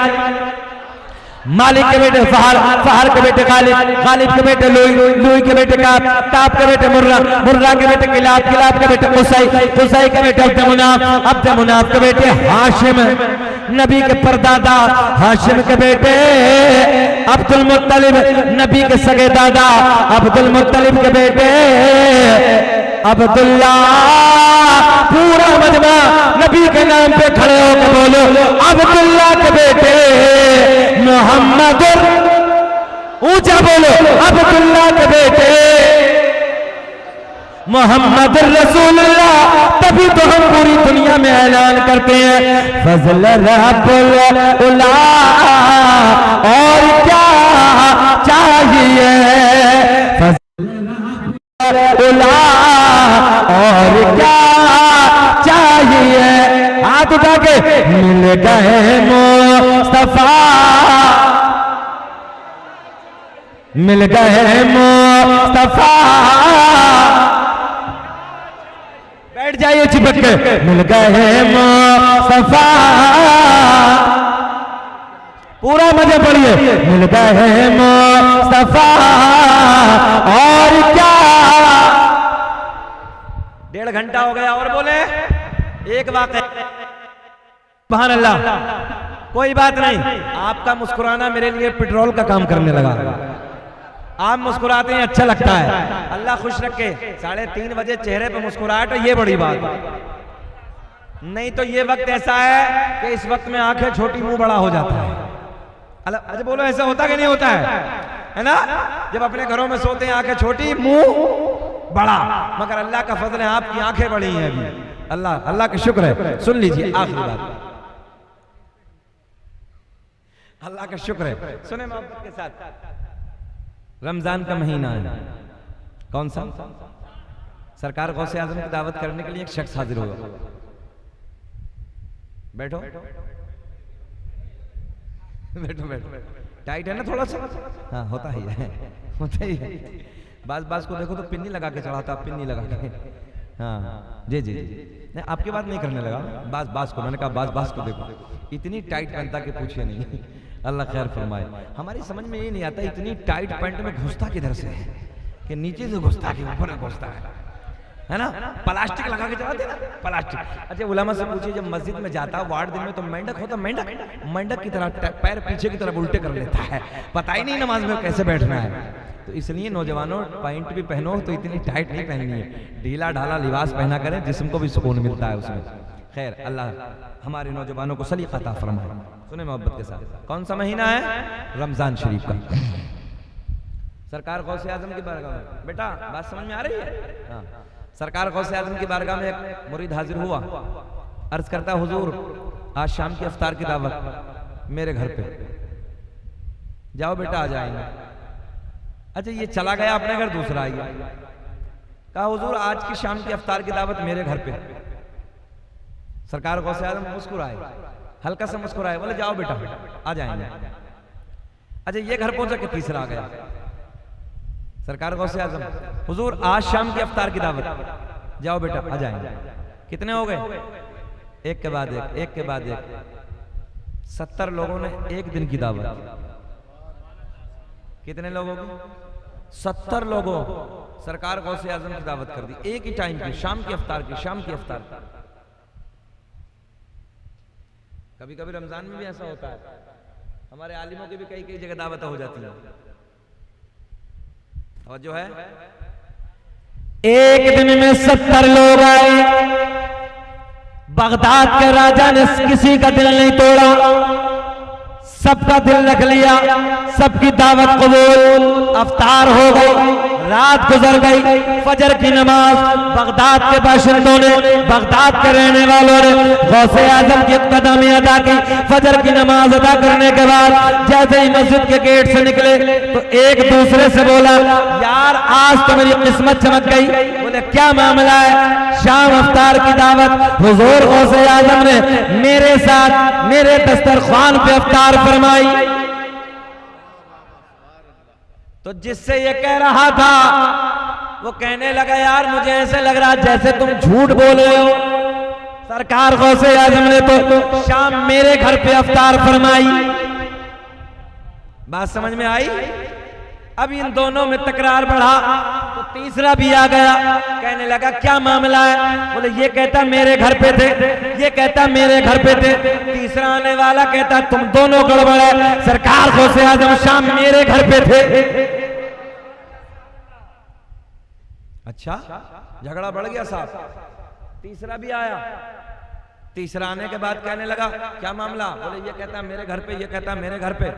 मालिक के बेटे फहर, फहर के बेटे गालिब, गालिब के बेटे लुई, लुई के बेटे काब, काब के बेटे मुर्रा, मुर्रा के बेटे किलाब, किलाब के बेटे कुसै, कुसै के बेटे अब्द मुनाफ, अब्द मुनाफ के बेटे हाशिम, नबी के परदादा हाशिम के बेटे अब्दुल मुत्तलिब, नबी के सगे दादा अब्दुल मुत्तलिब के बेटे अब्दुल्ला। पूरा मजमा नबी के नाम पे खड़े होकर बोलो, अब्दुल्ला के बेटे मोहम्मद, ऊंचा बोलो, अब्दुल्ला के बेटे मोहम्मद रसूलुल्लाह। तभी तो हम पूरी दुनिया में ऐलान करते हैं फजल रब्बुल उला, और क्या चाहिए फजल उला, और क्या चाहिए। हाथ उठा के मिल गए मुस्तफा, मिल गए मुस्तफा। बैठ जाइए चिपक के, मिल गए मुस्तफा। पूरा मजे पड़िए, मिल गए मुस्तफा, और क्या। 1.5 घंटा हो गया और बोले एक वाक़या। सुभान अल्लाह। कोई बात नहीं, आपका मुस्कुराना मेरे लिए पेट्रोल का काम करने लगा। आप मुस्कुराते हैं, अच्छा लगता है। अल्लाह खुश रखे। 3:30 बजे चेहरे पे मुस्कुराहट, ये बड़ी बात। नहीं तो ये वक्त ऐसा है कि इस वक्त में आंखें छोटी मुंह बड़ा हो जाता है। अच्छा बोलो, ऐसा होता कि नहीं होता है ना? जब अपने घरों में सोते हैं आंखें छोटी मुंह बड़ा, मगर अल्लाह का फजल है आपकी आंखें बड़ी हैं अभी। अल्लाह, अल्लाह का शुक्र है। सुन लीजिए आखिरी बात, अल्लाह का शुक्र है। सुने मोहब्बत के साथ, रमजान का महीना है। कौन सा? सरकार गौसे आजम की दावत करने के लिए एक शख्स हाजिर होगा। बैठो बैठो बैठो। टाइट है ना थोड़ा सा? हाँ होता ही है, होता ही है। बास को देखो तो पिन्नी लगा के चढ़ाता, पिन्नी लगा के। हाँ जी जी जी। नहीं, आपकी बात नहीं करने लगा, बास को। मैंने कहा बास को देखो, इतनी टाइट पहनता कि पूछिए नहीं। अल्लाह खैर फरमाए। हमारी समझ में ये नहीं आता इतनी टाइट पैंट में घुसता किधर से है, कि नीचे से घुसता कि ऊपर घुसता है ना? प्लास्टिक लगा के चलाते ना, प्लास्टिक। अच्छा उलमा से पूछिए, जब मस्जिद में जाता 8 दिन में तो मेंढक होता, मेंढक मेंढक की तरह पैर पीछे की तरफ उल्टे कर लेता है, पता ही नहीं नमाज में कैसे बैठना है। तो इसलिए नौजवानों, पैंट भी पहनो तो इतनी टाइट नहीं पहननी है, ढीला ढाला लिबास पहना करें, जिस्म को भी सुकून मिलता है उसमें। खैर, अल्लाह हमारे नौजवानों को सलीका अता फरमाए। सुने मोहब्बत के साथ, कौन सा महीना है? रमजान शरीफ का। सरकार गौसे आजम की बारगाह में, बेटा बात समझ में आ रही है? हाँ। सरकार गौसे आजम की बारगाह में एक मुरीद हाजिर हुआ, अर्ज करता, हुजूर आज शाम की इफ्तार की दावत मेरे घर पे, जाओ बेटा आ जाएंगे। अच्छा ये चला गया अपने घर, दूसरा आ गया, कहा हुजूर आज की शाम की इफ्तार की दावत मेरे घर पे। सरकार गौसे आजम मुस्कुराए, हल्का सा मुस्कुराए, बोले जाओ बेटा आ जाएंगे। अच्छा ये घर पहुंचा कि तीसरा आ गया। सरकार गौसे आजम, हुजूर आज शाम की इफ्तार की दावत, जाओ बेटा आ जाएंगे। कितने हो गए? एक के बाद एक, एक के बाद एक, 70 लोगों ने एक दिन की दावत। कितने लोगों की? 70 लोगों सरकार गौसे आजम की दावत कर दी, एक ही टाइम की, शाम की इफ्तार की, शाम की इफ्तार। कभी कभी रमजान में भी ऐसा होता है, हमारे आलिमों की भी कई कई जगह दावत हो जाती है। और जो है एक दिन में 70 लोग आए, बगदाद के राजा ने किसी का दिल नहीं तोड़ा, सबका दिल रख लिया, सबकी दावत कबूल, अफ्तार हो गई, रात गुजर गई, फजर की नमाज बगदाद के बाशिंदों ने, बगदाद के रहने वालों ने गौसे आजम की कदमी अदा की। फजर की नमाज अदा करने के बाद जैसे ही मस्जिद के गेट से निकले तो एक दूसरे से बोला, यार आज तो मेरी किस्मत चमक गई। बोले क्या मामला है? शाम अफ्तार की दावत हुजूर गौसे आजम ने मेरे साथ मेरे दस्तरखान पे अफ्तार फरमाई। तो जिससे ये कह रहा था वो कहने लगा, यार मुझे ऐसे लग रहा जैसे तुम झूठ बोल रहे हो, सरकार गौसे आजम ने तो शाम मेरे घर पे अफ्तार फरमाई। बात समझ में आई? अब इन दोनों में तकरार बढ़ा तो तीसरा भी आ गया, कहने लगा क्या मामला है? बोले ये कहता मेरे घर पे थे, ये कहता मेरे घर पे थे। तीसरा आने वाला कहता तुम दोनों गड़बड़ है, सरकार गौसे आजम शाम मेरे घर पे थे। अच्छा झगड़ा बढ़ गया साहब। तीसरा भी आया, तीसरा आने के बाद कहने लगा क्या मामला? बोले ये कहता मेरे घर पे, ये कहता मेरे घर पे।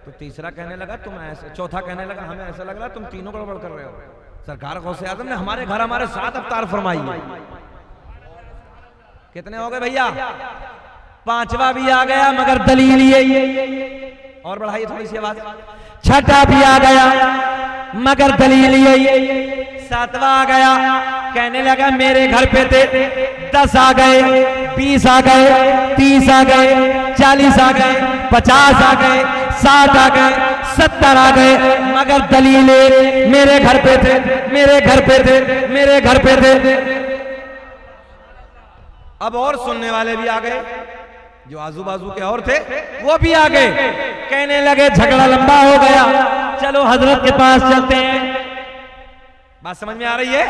तो तीसरा कहने लगा तुम ऐसे, चौथा कहने लगा हमें ऐसा लग रहा तुम तीनों गड़बड़ कर रहे हो, सरकार गौसे आजम ने हमारे घर हमारे साथ अफ्तार फरमाई। कितने हो गए भैया? पांचवा भी आ गया मगर दलील ये, और बढ़ाइए थोड़ी सी आवाज। छठा भी आ गया मगर दलील ये, सातवां आ गया, कहने लगा मेरे घर पे थे। 10 आ गए, 20 आ गए, 30 आ गए, 40 आ गए, 50 आ गए, 60 आ गए, 70 आ गए, मगर दलील मेरे घर पे थे, मेरे घर पे थे, मेरे घर पे थे। अब और सुनने वाले भी आ गए, जो आजू बाजू के और थे वो भी आ गए, कहने लगे झगड़ा लंबा हो गया, चलो हजरत के पास चलते हैं। बात समझ में आ रही है?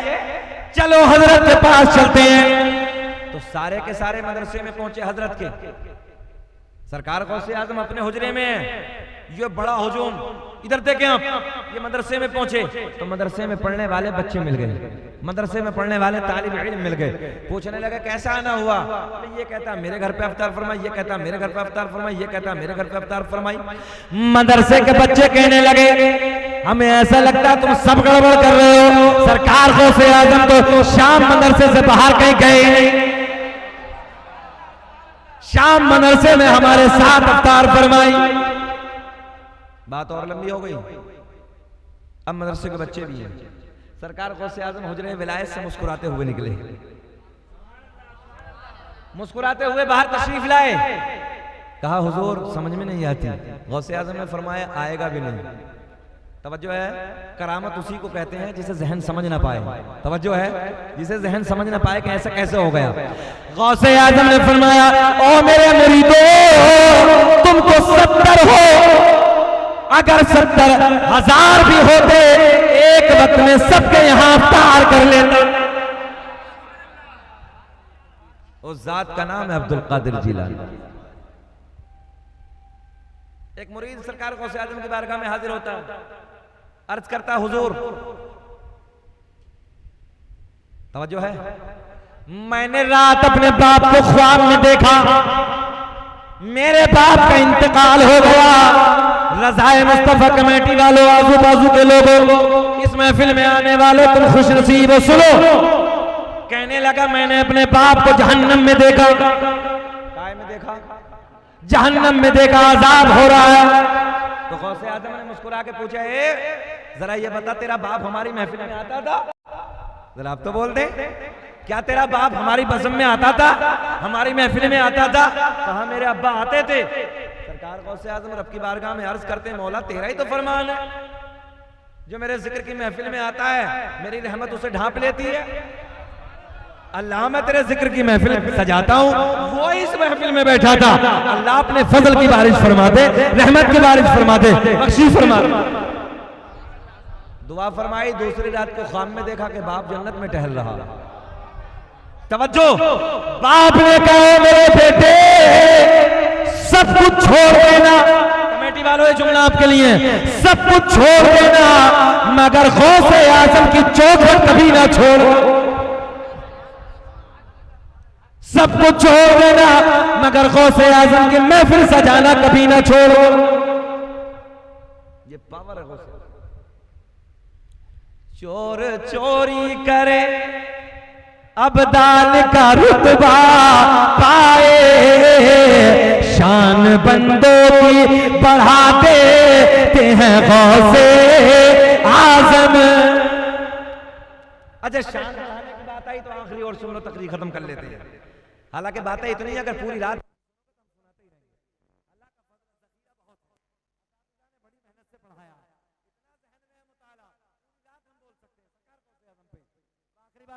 चलो हजरत के पास चलते हैं। तो सारे के सारे मदरसे में पहुंचे हजरत के। सरकार गौसे आजम अपने हुजरे में है, ये बड़ा हुजूम, इधर देखें आप, ये मदरसे में पहुंचे तो मदरसे में पढ़ने वाले बच्चे मिल गए, मदरसे में पढ़ने वाले तालिब इल्म मिल गए। पूछने लगे कैसा आना हुआ? ये कहता मेरे घर पे अफ्तार फरमाई, ये कहता मेरे घर पे अफ्तार फरमाई, ये कहता मेरे घर पे अफ्तार फरमाई। मदरसे के बच्चे कहने लगे हमें ऐसा लगता तुम सब गड़बड़ कर रहे हो, सरकार गौसे आजम तो शाम मदरसे से बाहर कहीं गए नहीं, शाम मदरसे में हमारे साथ अफ्तार फरमाई। बात और लंबी हो गई। अब मदरसे के बच्चे भी हैं, सरकार गौसे आजम हुजरे विलायत से मुस्कुराते हुए निकले, मुस्कुराते हुए बाहर तशरीफ लाए। कहा हुजूर समझ में नहीं आती। गौसे आजम ने फरमाया आएगा भी नहीं। तवज्जो है, करामत उसी को कहते हैं जिसे जहन समझ ना पाए। तवज्जो है, जिसे जहन समझ ना पाए कि ऐसा कैसे हो गया। गौसे आजम ने फरमाया ओ मेरे मुरीदों, तुम तो 70 हो, अगर 70,000 भी होते एक वक्त में सबके यहां अफ्तार कर लेते। उस जात का नाम है अब्दुल कादिर जिलानी। एक मुरीद सरकार गौसे आजम की बारगाह में हाजिर होता है, अर्ज करता हुजूर, तवज्जो है, मैंने रात अपने बाप को ख्वाब में देखा, मेरे बाप का इंतकाल हो गया। रज़ाए मुस्तफा कमेटी वालों, आजू बाजू के लोगों, इस महफिल में आने वालों, तुम खुश नसीब हो, सुनो। कहने लगा मैंने अपने बाप को जहन्नम में देखा। काय में देखा? जहन्नम में देखा, अजाब हो रहा है। तो गौसे आजम ने मुस्कुरा के पूछा, जरा ये बता तेरा बाप हमारी महफिल में आता था? जरा आप तो बोल दे, क्या तेरा बाप हमारी बज़म में आता था, हमारी महफिल में आता था? कहा मेरे अब्बा आते थे। सरकार गौसे आज़म रब की बारगाह में अर्ज करते हैं, मौला तेरा ही तो फरमान है, जो मेरे जिक्र की महफिल में आता है मेरी रहमत उसे ढांप लेती है। अल्लाह मैं तेरे जिक्र की महफिल सजाता हूँ, वो इस महफिल में बैठा था। अल्लाह अपने फजल की बारिश फरमा दे, रहमत की बारिश फरमा दे, बख्शीश फरमा दे। दुआ फरमाई, दूसरी रात को ख्वाब में देखा कि बाप जन्नत में टहल रहा। तवज्जो, बाप ने कहा मेरे बेटे सब कुछ छोड़ देना, कमेटी वालों ये जुमला आपके लिए, सब कुछ छोड़ देना मगर गौसे आज़म की चौखट कभी ना छोड़। सब कुछ छोड़ देना मगर गौसे आज़म की महफिल सजाना कभी ना छोड़ो। ये पावर है गौसे। चोर चोरी करे अब्दाल का रुतबा पाए, शान बंदों की बढ़ा देते हैं गौसे आज़म। अच्छा, शान बढ़ाने की बात आई तो आखिरी और सुन्नत तकरीर खत्म कर लेते हैं। हालांकि बातें इतनी अगर पूरी रात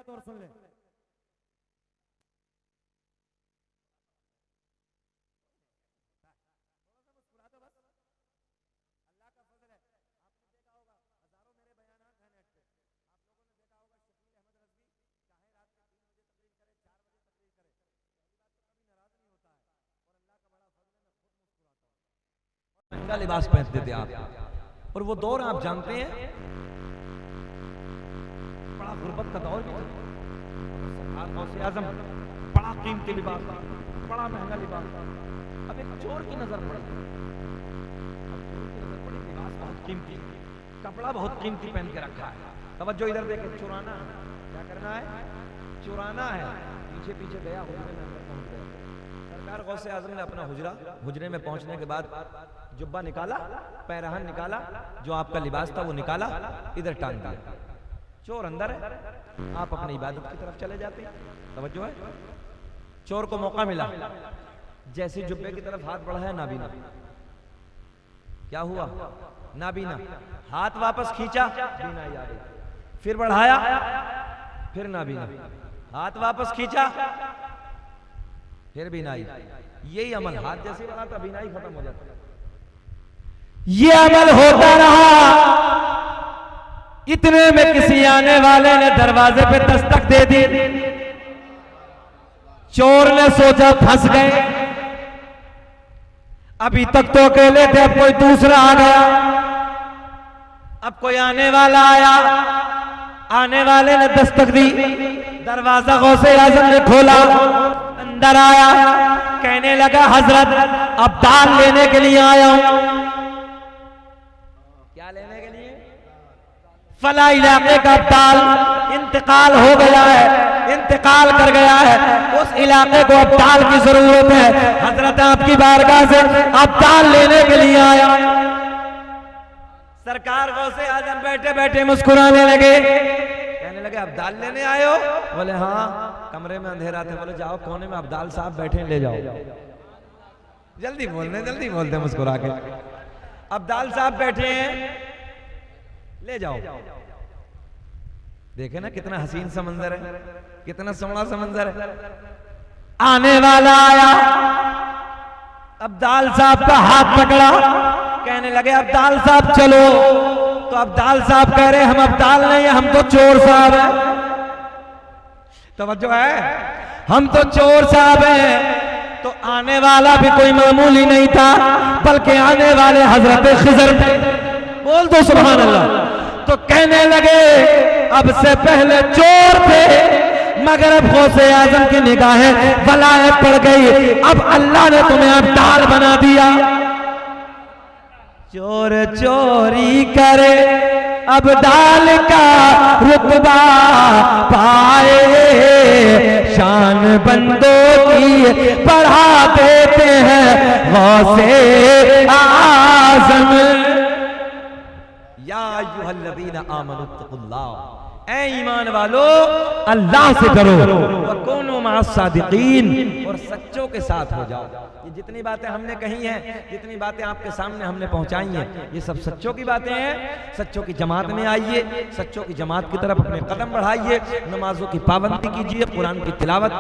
और सुन ले। महंगा लिबास पहनते थे आप, और वो दौर आप जानते हैं बड़ा गुर्बत का दौर भी था। गौसे आज़म बड़ा कीमती लिबास, बड़ा महंगा लिबास। अब एक चोर की नजर पड़ी, लिबास बहुत कीमती, कपड़ा बहुत कीमती पहन के रखा है। तवज्जो इधर देखे, चुराना क्या करना है? चुराना है। पीछे पीछे गया, हुजरे में अंदर पहुंच गया। सरकार गौसे आज़म ने अपना हुजरे में पहुंचने के बाद जुब्बा निकाला, पैरहन निकाला, जो आपका लिबास था वो निकाला, इधर टांग दिया। चोर अंदर है, आप अपनी इबादत की तरफ चले जाते हैं। तवज्जो है, चोर को मौका मिला, जैसे जुब्बे की तरफ हाथ बढ़ाया, नाबीना। क्या हुआ? नाबीना। हाथ वापस खींचा, बीना आ गई। फिर बढ़ाया, फिर नाबीना। हाथ वापस खींचा, फिर बीनाई। यही अमल, हाथ जैसे बढ़ाता बीनाई खत्म हो जाता। ये अमल होता रहा। इतने में किसी आने वाले ने दरवाजे पे दस्तक दे दी। चोर ने सोचा फंस गए, अभी तक तो अकेले थे, अब कोई दूसरा आ गया। अब कोई आने वाला आया, आने वाले ने दस्तक दी, दरवाजा गौसे आज़म ने खोला, अंदर आया, कहने लगा हजरत अब दान लेने के लिए आया हूं। क्या लेने के लिए? फला इलाके का अब्दाल इंतकाल हो गया है, इंतकाल कर गया है, उस इलाके को अब्दाल की जरूरत है। हजरत आपकी बारगाह से अब्दाल लेने के लिए आया। सरकार गौसे आज़म बैठे बैठे मुस्कुराने लगे, कहने लगे अब्दाल लेने आए हो? बोले हाँ। कमरे में अंधेरा थे, बोले जाओ कोने में अब्दाल साहब बैठे, ले जाओ। जल्दी बोलते मुस्कुरा के। अब्दाल साहब बैठे हैं, ले जाओ। देखे ना कितना हसीन समंदर है, कितना सोहना समंदर है। आने वाला आया, अब्दाल साहब का हाथ पकड़ा, कहने लगे अब्दाल साहब चलो। तो अब्दाल साहब कह रहे हम अब्दाल नहीं, हम तो चोर साहब हैं। तवज्जो है, हम तो चोर साहब हैं। तो आने वाला भी कोई मामूली नहीं था, बल्कि आने वाले हजरत खिजर थे। बोल दो सुभान अल्लाह। तो कहने लगे अब से पहले चोर थे, मगर अब गौसे आज़म की निगाहें वलायत पड़ गई, अब अल्लाह ने तुम्हें अब्दाल बना दिया। चोर चोरी करे अब्दाल का रुतबा पाए, शान बंदों की बढ़ा देते हैं गौसे आज़म। या अय्युहल्लज़ीना आमनुत्तकुल्लाह, ऐ ईमान वालो अल्लाह से डरो, वकुनू मअस-सादिकीन, और सच्चों के साथ हो जाओ। ये जितनी बातें हमने कही हैं, जितनी बातें आपके सामने हमने पहुंचाई हैं, ये सब सच्चों की बातें हैं। सच्चों की जमात में आइए, सच्चों की जमात की तरफ अपने कदम बढ़ाइए, नमाजों की पाबंदी कीजिए, कुरान की तिलावत